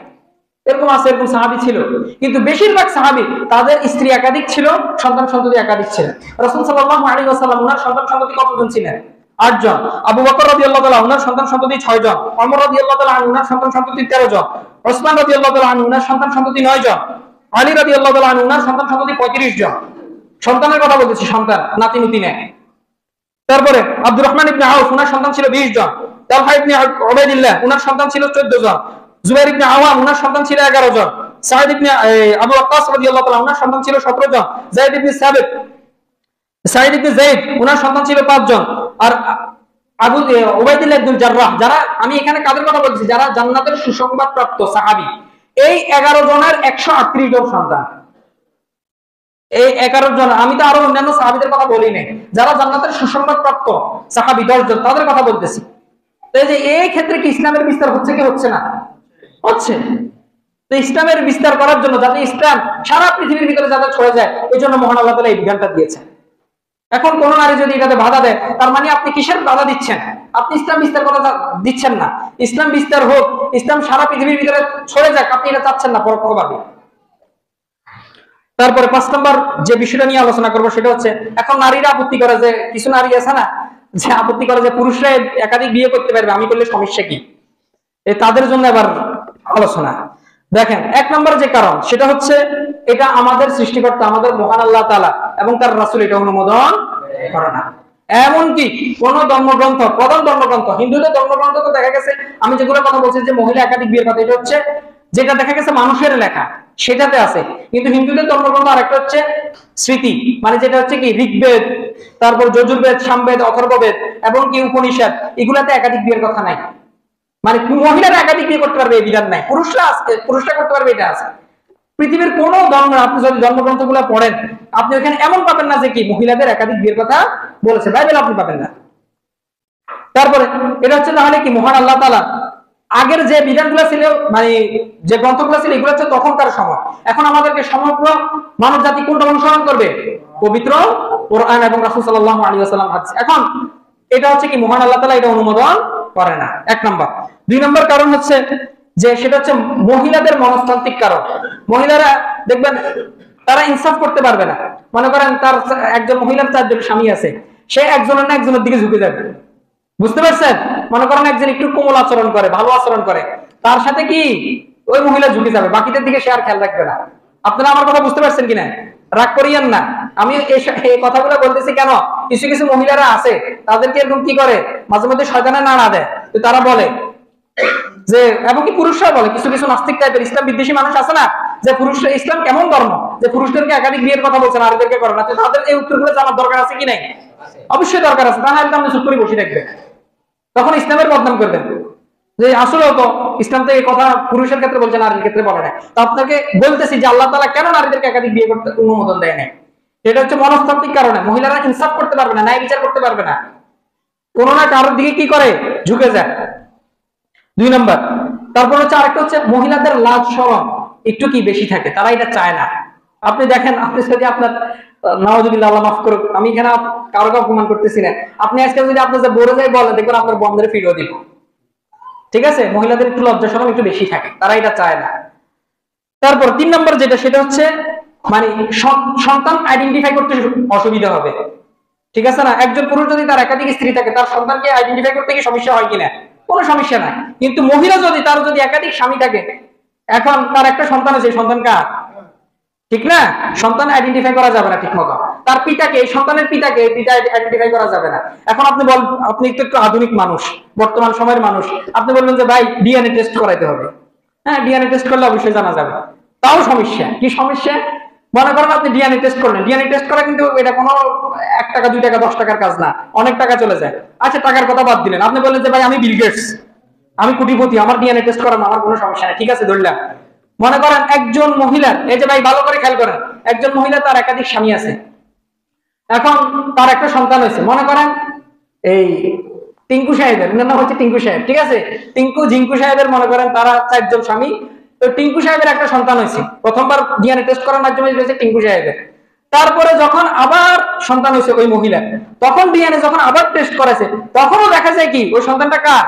এরকম আছে, এরকম সাহাবী ছিল, কিন্তু বেশিরভাগ সাহাবী তাদের স্ত্রী একাধিক ছিল, সন্তান সন্ততি একাধিক ছিল। রাসূল সাল্লাল্লাহু আলাইহি ওয়াসাল্লাম ওনার সন্তান সন্ততি কতজন ছিলেন? 8 জন। আবু বকর রাদিয়াল্লাহু তাআলা ওনার সন্তান সন্ততি 6 জন। ওমর রাদিয়াল্লাহু তাআলা ওনার সন্তান সন্ততি 13 জন। ওসমান রাদিয়াল্লাহু তাআলা ওনার সন্তান সন্ততি 9 জন। আলী রাদিয়াল্লাহু তাআলা ওনার সন্তান সন্ততি 35 জন। সন্তানের কথা বলতেছি, সন্তান নাতি নুতি নেয়। তারপরে আব্দুর রহমান ইবনে আউফ ওনার সন্তান ছিল 20 জন। তালহা ইবনে উবাইদিল্লাহ ওনার সন্তান ছিল 14 জন। জুবাইর ইবনে আওয়াম ওনার সন্তান ছিল 11 জন। সাঈদ ইবনে আবু ওয়াক্কাস রাদিয়াল্লাহু তাআলা ওনার সন্তান ছিল 17 জন। যায়েদ ইবনে সাঈদ ইবনে যায়েদ ওনার সন্তান ছিল 5 জন। আর আবু উবাইদুল্লাহ ইবনে জাররাহ, যারা আমি এখানে কাদের কথা বলছি, যারা জান্নাতের সুসংবাদ প্রাপ্ত সাহাবী, এই 11 জনের 138 জন সন্তান। এই 11 জন, আমি তো আরো অন্যান্য সাহাবীদের কথা বলি নাই, যারা জান্নাতের সুসংবাদ প্রাপ্ত সাহাবী 10 জন, তাদের কথা বলতেছি। তো এই যে এই ক্ষেত্রে কি ইসলামের বিস্তার হচ্ছে কি হচ্ছে না? হচ্ছে। তো ইসলামের বিস্তার করার জন্য, যাতে ইসলাম সারা পৃথিবীর ভিতরে যাতে ছড়ে যায়, এই জন্য মহান আল্লাহ তাআলা এই বিধানটা দিয়েছেন। এখন কোন নারী যদি এটাতে বাধা দেয়, তার মানে আপনি কিসের বাধা দিচ্ছেন? আপনি ইসলাম বিস্তার করা দিচ্ছেন না। ইসলাম বিস্তার হোক, ইসলাম সারা পৃথিবীর ভিতরে ছড়ে যাক, আপনি এটা চাচ্ছেন না পরোক্ষভাবে। তারপরে 5 নম্বর যে বিষয়টা নিয়ে আলোচনা করবো, সেটা হচ্ছে এখন নারীরা আপত্তি করে, যে কিছু নারী আছে না যে আপত্তি করে যে পুরুষরা একাধিক বিয়ে করতে পারবে, আমি করলে সমস্যা কি? তাদের জন্য এবার আলোচনা। দেখেন, 1 নম্বর যে কারণ, সেটা হচ্ছে এটা আমাদের সৃষ্টিকর্তা, আমাদের মহান আল্লাহ তাআলা এবং তার রাসূল এটা অনুমোদন করে না। এমনকি কোন ধর্মগ্রন্থ, প্রধান ধর্মগ্রন্থ, হিন্দুদের ধর্মগ্রন্থ তো দেখা গেছে, আমি যেগুলো কথা বলছি যে মহিলা একাধিক বিয়ের কথা, এটা হচ্ছে যেটা দেখা গেছে মানুষের লেখা, সেটাতে আছে। কিন্তু হিন্দুদের ধর্মগ্রন্থ আরেকটা হচ্ছে স্মৃতি, মানে যেটা হচ্ছে কি ঋগ্বেদ, তারপর যজুর্বেদ, সামবেদ, অথর্ববেদ এবং কি উপনিষদ, এগুলাতে একাধিক বিয়ের কথা নাই। মানে মহিলারা একাধিক বিয়ে করতে পারবে এই বিধান নাই, পুরুষরা করতে পারবে এটা আছে। পৃথিবীর কোন ধর্ম, আপনি যদি ধর্মগ্রন্থগুলো পড়েন, আপনি ওখানে এমন পাবেন না যে কি মহিলাদের একাধিক বিয়ের কথা বলেছে, বাইবেল আপনি পাবেন না। তারপরে এটা হচ্ছে তাহলে কি মহান আল্লাহ তাআলা আগের যে বিধানগুলো ছিল, মানে যে গ্রন্থগুলো ছিল, এগুলো হচ্ছে তখনকার সময়। এখন আমাদেরকে সমগ্র মানব জাতি কোনটা অনুসরণ করবে? পবিত্র কোরআন এবং রাসূল সাল্লাল্লাহু আলাইহি ওয়াসাল্লাম হাদিস। এখন এটা হচ্ছে কি মহান আল্লাহ তাআলা এটা অনুমোদন করে না, 1 নম্বর। 2 নম্বর কারণ হচ্ছে যে সেটা হচ্ছে মহিলাদের মনস্তান্ত্রিক কারণ। মহিলারা দেখবেন তারা ইনসাফ করতে পারবে না। মনে করেন তার একজন মহিলার 4 জন স্বামী আছে, সে একজনের না একজনের দিকে ঝুঁকে যাবে, বুঝতে পারছেন? মনে করেন একজন একটু কোমল আচরণ করে, ভালো আচরণ করে, তার সাথে কি ওই মহিলা ঝুঁকে যাবে, বাকিদের দিকে সে আর খেয়াল রাখবে না। আপনারা আমার কথা বুঝতে পারছেন কিনা? রাগ করিয়েন না, আমি এই কথাগুলো বলতেছি কেন, কিছু কিছু মহিলারা আছে, তাদেরকে এরকম কি করে, মাঝে মধ্যে শয়তানের নাড়া দেয়। তো তারা বলে যে, এবং কি পুরুষরা বলে, কিছু কিছু নাস্তিক টাইপের ইসলাম বিদ্বেষী মানুষ আছে না, যে পুরুষরা ইসলাম কেমন ধর্ম, যে পুরুষদেরকে একাধিক বিয়ের কথা বলছেন, নারীদেরকে করে না। তাদের এই উত্তরগুলো জানার দরকার আছে কি নাই? অবশ্যই দরকার আছে, তা না হলে আপনি চুপ করে বসে থাকবেন। তখন ইসলামের বদনাম করবেন যে আসলে তো ইসলাম তো এই কথা পুরুষের ক্ষেত্রে বলছে, নারীর ক্ষেত্রে বলে না। তো আপনাকে বলতেছি যে আল্লাহ তাআলা কেন নারীদেরকে একাধিক বিয়ে করতে অনুমোদন দেয় না, এটা হচ্ছে মনস্তাত্ত্বিক কারণে। মহিলারা ইনসাফ করতে পারবে না, ন্যায় বিচার করতে পারবে না, কোনো না কারোর দিকে কি করে, ঝুঁকে যায়। 2 নম্বর। তারপর হচ্ছে আরেকটা হচ্ছে মহিলাদের লাজ শরম একটু কি বেশি থাকে, তারা এটা চায় না। আপনি দেখেন, আপনি যদি আপনার নাউজুবিল্লাহ, আল্লাহ মাফ করুক, আমি এখানে কারোকে অপমান করতেছি না, আপনি আজকে যদি আপনার যে বড় যাই বলেন, দেখবেন আপনার বন্ধের ফিরিয়ে দিব। ঠিক আছে, মহিলাদের একটু লজ্জা শরম একটু বেশি থাকে, তারা এটা চায় না। তারপর 3 নম্বর যেটা, সেটা হচ্ছে মানে সন্তান আইডেন্টিফাই করতে অসুবিধা হবে। ঠিক আছে না, একজন পুরুষ যদি তার একাধিক স্ত্রী থাকে, তার সন্তানকে আইডেন্টিফাই করতে কি সমস্যা হয় কিনা, কোনো সমস্যা নাই। কিন্তু মহিলা যদি, তার যদি একাধিক স্বামী থাকে, এখন তার একটা সন্তান আছে, সন্তান কার, ঠিক না, সন্তান আইডেন্টিফাই করা যাবে না ঠিক মতো, তার পিতাকে, এই সন্তানের পিতাকে, পিতা আইডেন্টিফাই করা যাবে না। এখন আপনি বল, আপনি একটু আধুনিক মানুষ, বর্তমান সময়ের মানুষ, আপনি বলবেন যে ভাই ডিএনএ টেস্ট করাইতে হবে। হ্যাঁ, ডিএনএ টেস্ট করলে অবশ্যই জানা যাবে। তাও সমস্যা, কি সমস্যা, মনে করেন আপনি ডিএনএ টেস্ট করলেন, ডিএনএ টেস্ট করা কিন্তু এটা কোনো 1 টাকা 2 টাকা 10 টাকার কাজ না, অনেক টাকা চলে যায়। আচ্ছা, টাকার কথা বাদ দিলেন, আপনি বললেন যে ভাই আমি বিল গেটস, আমি কোটিপতি, আমার ডিএনএ টেস্ট করানো আমার কোনো সমস্যা নেই, ঠিক আছে ধরলাম। মনে করেন একজন মহিলার, এই যে ভাই ভালো করে খেয়াল করেন, একজন মহিলা তার একাধিক স্বামী আছে, এখন তার একটা সন্তান হয়েছে, মনে করেন এই টিঙ্কু সাহেবের নাম হচ্ছে টিঙ্কু সাহেব, ঠিক আছে, টিঙ্কু জিঙ্কু সাহেবের মনে করেন তারা 4 জন স্বামী। তো টিঙ্কু সাহেবের একটা সন্তান হয়েছে, প্রথমবার ডিএনএ টেস্ট করার মাধ্যমে হয়েছে টিঙ্কু সাহেবের। তারপরে যখন আবার সন্তান হয়েছে ওই মহিলা, তখন ডিএনএ যখন আবার টেস্ট করেছে, তখনও দেখা যায় কি ওই সন্তানটা কার,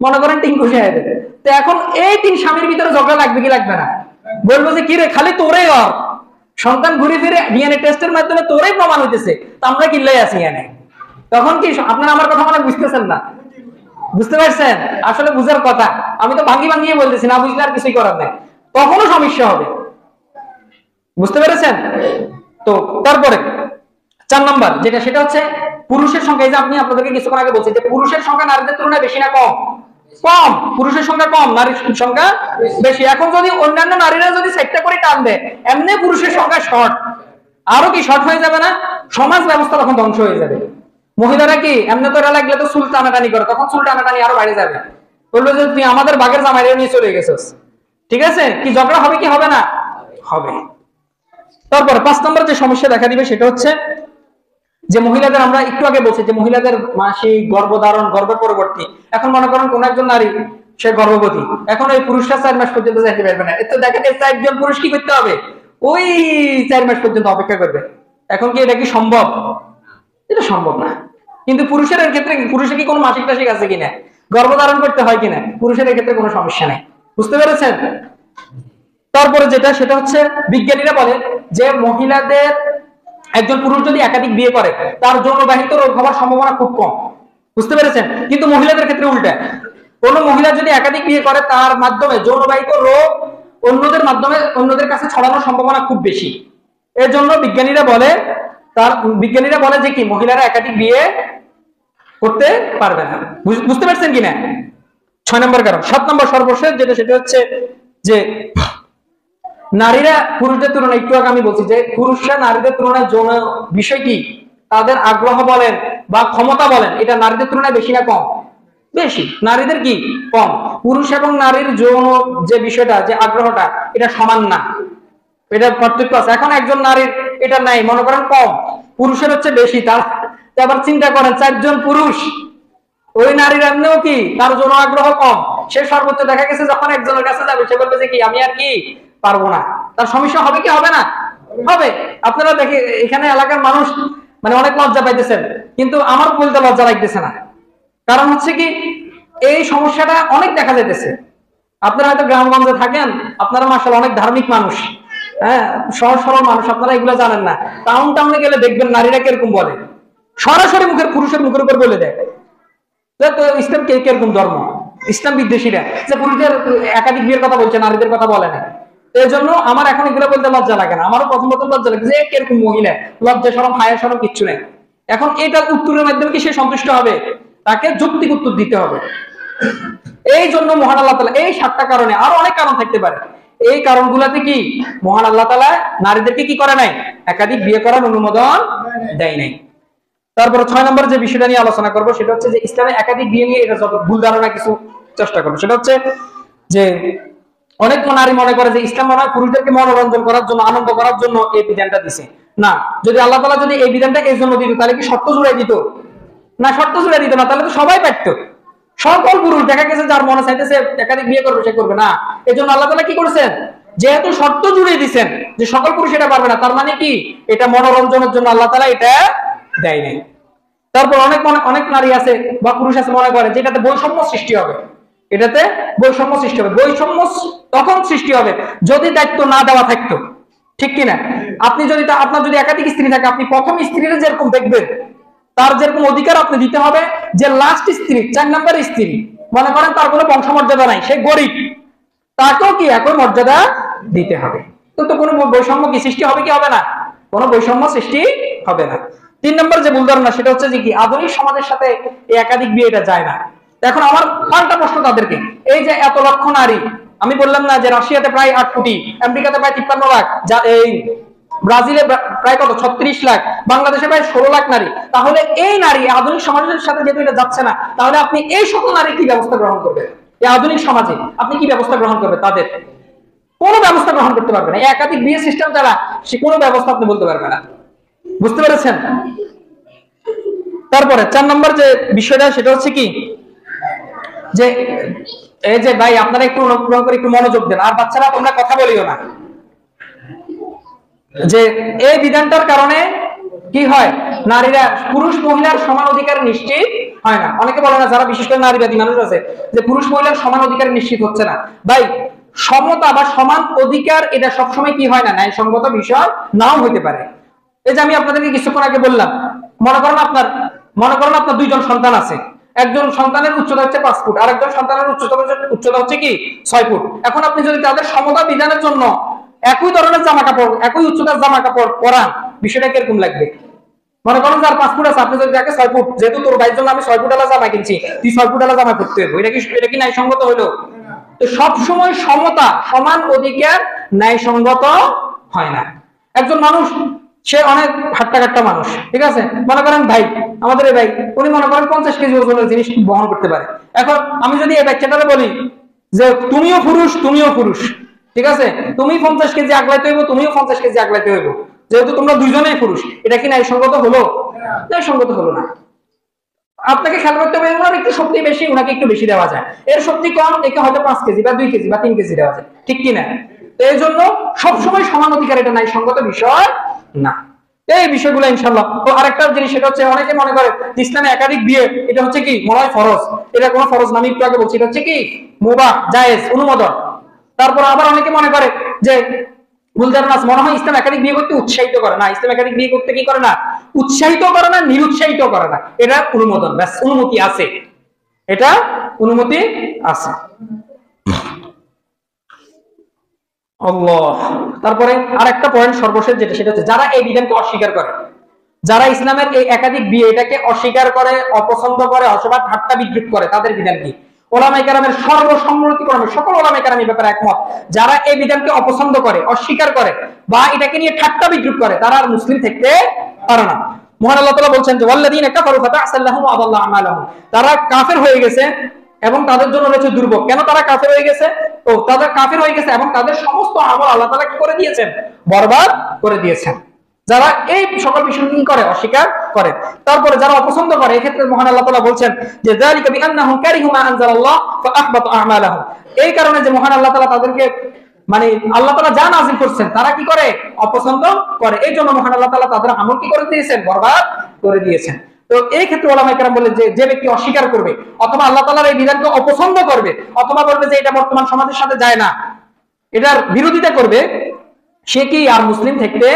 মনে করেন টিঙ্কু সাহেবের। তো এখন এই 3 স্বামীর ভিতরে ঝগড়া লাগবে কি লাগবে না, বলবো যে কি রে, খালি তোরেই আর সন্তান ঘুরে ফিরে ডিএনএ টেস্টের মাধ্যমে তোরেই প্রমাণ হইতেছে, তো আমরা কিল্লাই আছি এখানে। তখন কি আপনারা আমার কথা মানে বুঝতেছেন না, বুঝতে পারছেন, আসলে বুঝার কথা, আমি তো ভাঙ্গি ভাঙ্গিয়ে বলতেছি, না বুঝলে আর কিছুই করার নেই, তখনও সমস্যা হবে, বুঝতে পেরেছেন। তো তারপরে 4 নম্বর যেটা, সেটা হচ্ছে পুরুষের সংখ্যা। এই যে আপনি আপনাদেরকে কিছুক্ষণ আগে বলছি যে পুরুষের সংখ্যা নারীদের তুলনায় বেশি না কম, কম, পুরুষের সংখ্যা কম, নারীর সংখ্যা বেশি। এখন যদি অন্যান্য নারীরা যদি সেটটা করে টান দেয়, এমনি পুরুষের সংখ্যা শর্ট, আরো কি শর্ট হয়ে যাবে না, সমাজ ব্যবস্থা তখন ধ্বংস হয়ে যাবে। মহিলারা কি এমনি তো লাগলে তো চুল টানাটানি করে, তখন চুল টানাটানি আরো বাইরে যাবে, বললো যে তুই আমাদের বাঘের জামাইরে নিয়ে চলে গেছিস, ঠিক আছে, কি ঝগড়া হবে কি হবে না, হবে। তারপর 5 নম্বর যে সমস্যা দেখা দিবে, সেটা হচ্ছে যে মহিলাদের, আমরা একটু আগে বলছি যে মহিলাদের মাসিক, গর্ভধারণ, গর্ভের পরবর্তী, এখন মনে করেন কোন একজন নারী সে গর্ভবতী, এখন ওই পুরুষরা 4 মাস পর্যন্ত যাইতে পারবে না, এতে দেখা যায় 4 জন পুরুষ কি করতে হবে, ওই 4 মাস পর্যন্ত অপেক্ষা করবে। এখন কি এটা কি সম্ভব, এটা সম্ভব না। কিন্তু পুরুষের ক্ষেত্রে, পুরুষের কি কোনো মাসিক টাসিক আছে কিনা, গর্ভধারণ করতে হয় কিনা, পুরুষের ক্ষেত্রে কোনো সমস্যা নেই, বুঝতে পেরেছেন। তারপরে যেটা, সেটা হচ্ছে বিজ্ঞানীরা বলে যে মহিলাদের, একজন পুরুষ যদি একাধিক বিয়ে করে, তার যৌনবাহিত রোগ হওয়ার সম্ভাবনা খুব কম, বুঝতে পেরেছেন। কিন্তু মহিলাদের ক্ষেত্রে উল্টা, কোন মহিলা যদি একাধিক বিয়ে করে, তার মাধ্যমে যৌনবাহিত রোগ অন্যদের মাধ্যমে, অন্যদের কাছে ছড়ানোর সম্ভাবনা খুব বেশি। এর জন্য বিজ্ঞানীরা বলে যে কি মহিলারা একাধিক বিয়ে করতে পারবে না, বুঝতে পারছেন কিনা। 6 নম্বর কারণ। 7 নম্বর সর্বশেষ যেটা, সেটা হচ্ছে যে নারীরা পুরুষদের তুলনায়, একটু আগে আমি বলছি যে পুরুষরা নারীদের তুলনায় যৌন বিষয় কি, তাদের আগ্রহ বলেন বা ক্ষমতা বলেন, এটা নারীদের তুলনায় বেশি না কম, বেশি, নারীদের কি কম। পুরুষ এবং নারীর যৌন যে বিষয়টা, যে আগ্রহটা, এটা সমান না, এটা পার্থক্য আছে। এখন একজন নারীর এটা নাই, মনে করেন কম, পুরুষের হচ্ছে বেশি, তার আবার চিন্তা করেন 4 জন পুরুষ, ওই নারীর এমনিও কি তার যৌন আগ্রহ কম, সে সর্বোচ্চ দেখা গেছে যখন একজনের কাছে যাবে, সে বলবে যে কি আমি আর কি পারবো না, তার সমস্যা হবে কি হবে না, হবে। আপনারা দেখে এখানে এলাকার মানুষ মানে অনেক লজ্জা পাইতেছেন, কিন্তু আমার বলতে লজ্জা লাগতেছে না, কারণ হচ্ছে কি এই সমস্যাটা অনেক দেখা যাইতেছে। আপনারা হয়তো গ্রামগঞ্জে থাকেন, আপনারা মাশাআল্লাহ অনেক ধার্মিক মানুষ, হ্যাঁ, সহজ সরল মানুষ, আপনারা এগুলো জানেন না। টাউনে গেলে দেখবেন নারীরা কিরকম বলে, সরাসরি পুরুষের মুখের উপর বলে দেয়। তো ইসলাম কিরকম ধর্ম, ইসলাম বিদ্বেষীরা যে পুরুষদের একাধিক বিয়ের কথা বলছে, নারীদের কথা বলে না। এই জন্য আমার এখন এগুলো বলতে লজ্জা লাগে না, আমারও প্রথম লজ্জা লাগে যে কিরকম মহিলা, লজ্জা শরম হায়া শরম কিচ্ছু নেই। এখন এটার উত্তরের মাধ্যমে কি সে সন্তুষ্ট হবে, তাকে যৌক্তিক উত্তর দিতে হবে। এই জন্য মহান আল্লাহ তাআলা এই 7টা কারণে, আরো অনেক কারণ থাকতে পারে, এই কারণগুলোতে কি মহান আল্লাহ তাআলা নারীদেরকে কি করে নাই, একাধিক বিয়ে করার অনুমোদন দেয় নাই। তারপরে 6 নম্বর যে বিষয়টা নিয়ে আলোচনা করব সেটা হচ্ছে যে ইসলামে একাধিক বিয়ে নিয়ে এটা যত ভুল ধারণা কিছু চেষ্টা করবো। সেটা হচ্ছে যে অনেক নারী মনে করে যে ইসলাম মনে হয় পুরুষদেরকে মনোরঞ্জন করার জন্য, আনন্দ করার জন্য এই বিধানটা দিছে। না, যদি আল্লাহ তাআলা যদি এই বিধানটা এই জন্য দিত তাহলে কি শর্ত জুড়ে দিত? না, শর্ত জুড়ে দিত না, তাহলে তো সবাই পারত। সকল পুরুষ দেখা গেছে যার মনে চাইতেছে একাধিক বিয়ে করবে সে করবে না। এই জন্য আল্লাহ তাআলা কি করেছেন, যেহেতু শর্ত জুড়ে দিচ্ছেন যে সকল পুরুষ এটা পারবে না, তার মানে কি এটা মনোরঞ্জনের জন্য আল্লাহ তাআলা এটা দেয় নাই। তারপর অনেক নারী আছে বা পুরুষ আছে মনে করে যে এটাতে বৈষম্য সৃষ্টি হবে, এটাতে বৈষম্য সৃষ্টি হবে। বৈষম্য তখন সৃষ্টি হবে যদি দায়িত্ব না দেওয়া থাকতো, ঠিক কিনা? আপনি যদি আপনার যদি একাধিক স্ত্রী থাকে, আপনি প্রথম স্ত্রীর যেরকম দেখবেন তার যেরকম অধিকার আপনি দিতে হবে, যে লাস্ট স্ত্রী 4 নম্বর স্ত্রী মনে করেন তার কোনো বংশমর্যাদা নাই, সে গরিব, তাকেও কি একই মর্যাদা দিতে হবে। তো কোনো বৈষম্য কি সৃষ্টি হবে কি হবে না? কোনো বৈষম্য সৃষ্টি হবে না। 3 নম্বর যে ভুল ধারণা সেটা হচ্ছে যে কি আধুনিক সমাজের সাথে এই একাধিক বিয়ে এটা যায় না। এখন আমার পাল্টা প্রশ্ন তাদেরকে, এই যে এত লক্ষ নারী, আমি বললাম না যে রাশিয়াতে প্রায় 8 কোটি, আমেরিকাতে প্রায় 53 লাখ, এই ব্রাজিলে প্রায় কত 36 লাখ, বাংলাদেশে প্রায় 16 লাখ নারী, তাহলে এই নারী আধুনিক সমাজের সাথে যেহেতু এটা যাচ্ছে না, তাহলে আপনি এই সকল নারী কি ব্যবস্থা গ্রহণ করবেন? এই আধুনিক সমাজে আপনি কি ব্যবস্থা গ্রহণ করবেন? তাদের কোনো ব্যবস্থা গ্রহণ করতে পারবে না। একাধিক বিয়ে সিস্টেম দ্বারা সে কোনো ব্যবস্থা আপনি বলতে পারবে না। বুঝতে পেরেছেন? তারপরে 4 নম্বর যে বিষয়টা সেটা হচ্ছে কি যে এই যে ভাই আপনারা একটু অনুগ্রহ করে একটু মনোযোগ দেন, আর বাচ্চারা তোমরা কথা বলিও না। যে এই বিধানটার কারণে কি হয়, নারীরা পুরুষ মহিলার সমান অধিকার নিশ্চিত হয় না। অনেকে বলে না, যারা বিশেষ করে নারীবাদী মানুষ আছে, যে পুরুষ মহিলার সমান অধিকার নিশ্চিত হচ্ছে না। ভাই সমতা বা সমান অধিকার এটা সবসময় কি হয় না, ন্যায়সঙ্গত বিষয় নাও হইতে পারে। এই যে আমি আপনাদেরকে কিছুক্ষণ আগে বললাম, মনে করেন আপনার 2 জন সন্তান আছে, একজন সন্তানের উচ্চতা হচ্ছে 5 ফুট, আর একজন সন্তানের উচ্চতা হচ্ছে কি 6 ফুট। এখন আপনি যদি তাদের সমতা বিধানের জন্য একই ধরনের জামা কাপড়, একই উচ্চতার জামা কাপড় পরান, বিষয়টা কিরকম লাগবে? মনে করেন যার 5 ফুট আছে, আপনি যদি তাকে 6 ফুট, যেহেতু তোর ভাইয়ের জন্য আমি 6 ফুট আলা জামা কিনছি, তুই 6 ফুট আলা জামা পরতে হবে, এটা কি ন্যায়সঙ্গত হলো? তো সবসময় সমতা, সমান অধিকার ন্যায়সঙ্গত হয় না। একজন মানুষ সে অনেক হাট্টা মানুষ, ঠিক আছে, মনে করেন ভাই, আমাদের এই ভাই, উনি মনে করেন 50 কেজি ওজনের জিনিস বহন করতে পারে। এখন আমি যদি এই বাচ্চাটারে বলি যে তুমিও পুরুষ, ঠিক আছে, তুমি 50 কেজি আগলাইতে হইব, তুমিও 50 কেজি আগলাইতে হইব, যেহেতু তোমরা দুইজনেই পুরুষ, এটা কি ন্যায়সঙ্গত হলো? ন্যায়সঙ্গত হলো না। আপনাকে খেয়াল করতে হবে, ওনার একটু শক্তি বেশি, ওনাকে একটু বেশি দেওয়া যায়, এর শক্তি কম, একে হয়তো 5 কেজি বা 2 কেজি বা 3 কেজি দেওয়া যায়, ঠিক কি না? তো এই জন্য সবসময় সমান অধিকার এটা ন্যায়সঙ্গত বিষয় না। এই বিষয়গুলো ইনশাআল্লাহ। তো আরেকটা জিনিস সেটা হচ্ছে, অনেকে মনে করে ইসলামে একাধিক বিয়ে এটা হচ্ছে কি মনে হয় ফরজ, এটা কোনো ফরজ না, আমি একটু আগে বলছি, এটা হচ্ছে কি মুবাহ, জায়েজ, অনুমোদন। তারপর আবার অনেকে মনে করে যে মনে হয় ইসলাম একাধিক বিয়ে করতে উৎসাহিত করে না, ইসলাম একাধিক বিয়ে করতে কি করে না, উৎসাহিত করে না, নিরুৎসাহিত করে না, এটা অনুমোদন, ব্যাস, অনুমতি আছে, এটা অনুমতি আছে। আল্লাহ। তারপরে আরেকটা পয়েন্ট সর্বশেষ যেটা, সেটা হচ্ছে যারা এই বিধানকে অস্বীকার করে, যারা ইসলামের এই একাধিক বিয়ে এটাকে অস্বীকার করে, অপছন্দ করে, অথবা ঠাট্টা বিদ্রুপ করে, তাদের বিধান কি? ওলামায়ে কেরামের সর্বসম্মতিক্রমে সকল ওলামায়ে কেরাম এই ব্যাপারে একমত, যারা এই বিধানকে অপছন্দ করে, অস্বীকার করে, বা এটাকে নিয়ে ঠাট্টা বিদ্রুপ করে, তারা আর মুসলিম থাকতে পারে না। মহান আল্লাহ তাআলা বলছেন যে ওয়াল্লাযীনা কাফারু ফাতাসাল্লাহুম ওয়া আদাল্লা আমালাহুম, তারা কাফের হয়ে গেছে এবং তাদের জন্য রয়েছে দুর্ভোগ। কেন তারা কাফের হয়ে গেছে? তাদের কাফের হয়ে গেছে এবং তাদের সমস্ত আমল আল্লাহ তাআলা কি করে দিয়েছেন? বরবাদ করে দিয়েছেন। যারা এই সকল বিষয় করে অস্বীকার করে, তারপরে যারা অপছন্দ করে, এক্ষেত্রে মহান আল্লাহ তাআলা বলছেন যে যালিকা বিআন্নাহুম কারিহু মা আনজালাল্লাহ ফাআহবাতা আমালাহুম, এই কারণে যে মহান আল্লাহ তাআলা তাদেরকে মানে আল্লাহ তাআলা যা নাযিল করছেন তারা কি করে? অপছন্দ করে। এই জন্য মহান আল্লাহ তাআলা তাদের আমল কি করে দিয়েছেন? বরবাদ করে দিয়েছেন। তো এই ক্ষেত্রে ওলামায়ে কেরাম বলে যে ব্যক্তি অস্বীকার করবে অথবা আল্লাহ তাআলার এই বিধানকে অপছন্দ করবে অথবা বলবে যে এটা বর্তমান সমাজের সাথে যায় না, এটার বিরোধিতা করবে, সে কি আর মুসলিম থাকতে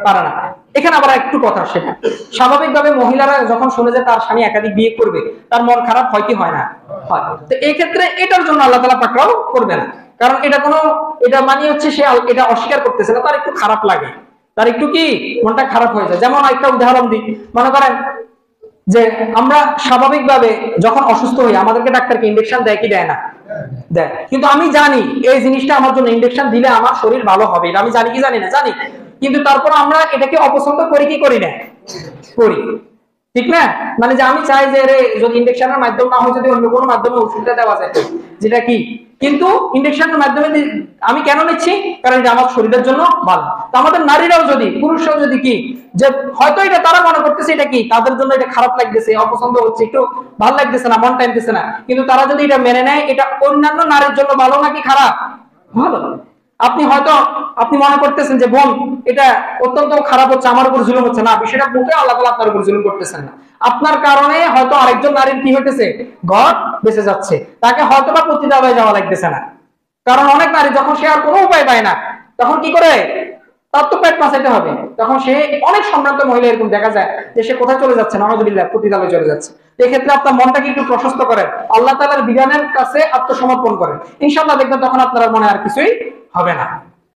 পারে না। এখানে আবার একটু কথা, সেটা স্বাভাবিকভাবে মহিলারা যখন শুনে যে তার স্বামী একাধিক বিয়ে করবে, তার মন খারাপ হয় কি হয় না? হয়। তো এই ক্ষেত্রে এটার জন্য আল্লাহ তাআলা পাকড়াও করবে না, কারণ এটা মানে হচ্ছে সে এটা অস্বীকার করতেছে না, তার একটু খারাপ লাগে, তার একটু কি মনটা খারাপ হয়ে যায়। যেমন একটা উদাহরণ দিই, মনে করেন যে আমরা স্বাভাবিকভাবে যখন অসুস্থ হই আমাদেরকে ডাক্তারকে ইনজেকশন দেয় কি দেয় না? দেয়। কিন্তু আমি জানি এই জিনিসটা আমার জন্য, ইনজেকশন দিলে আমার শরীর ভালো হবে, এটা আমি জানি কি জানি না? জানি। কিন্তু তারপর আমরা এটাকে অপছন্দ করি কি করি না? করি। ঠিক না? মানে যে আমি চাই যে যদি ইনজেকশনের মাধ্যমে না হয় যদি অন্য কোনো মাধ্যমে ওষুধটা দেওয়া যায়, যেটা কি, কিন্তু ইনজেকশনের মাধ্যমে আমি কেন নিচ্ছি? কারণ এটা আমার শরীরের জন্য ভালো। তো আমাদের নারীরাও যদি, পুরুষরাও যদি কি, যে হয়তো এটা তারা মনে করতেছে এটা কি তাদের জন্য এটা খারাপ লাগতেছে, অপছন্দ হচ্ছে, একটু ভালো লাগতেছে না, মন টানতেছে না, কিন্তু তারা যদি এটা মেনে নেয়, এটা অন্যান্য নারীর জন্য ভালো নাকি খারাপ? ভালো। আপনি হয়তো আপনি মনে করতেছেন যে বোন এটা অত্যন্ত খারাপ হচ্ছে, আমার উপর জুলুম হচ্ছে, না, বিষয়টা মোটেও আল্লাহ তাআলা আপনার উপর জুলুম করতেছেন না। আপনার কারণে হয়তো আরেকজন নারীর কি হইতেছে, ঘর বেঁচে যাচ্ছে, তাকে হয়তো বা পতিতালয়ে যাওয়া লাগতেছে না। কারণ অনেক নারী যখন সে আর কোনো উপায় পায় না, তখন কি করে, তার তো পেট বাঁচাইতে হবে, তখন সে, অনেক সম্ভ্রান্ত মহিলা এরকম দেখা যায় যে সে কোথায় চলে যাচ্ছে, নাউযুবিল্লাহ, পতিতালয়ে চলে যাচ্ছে। এক্ষেত্রে আপনার মনটাকে একটু প্রশস্ত করেন, আল্লাহ তাআলার বিধানের কাছে আত্মসমর্পণ করেন, ইনশাআল্লাহ দেখবেন তখন আপনার মনে আর কিছুই হবে না।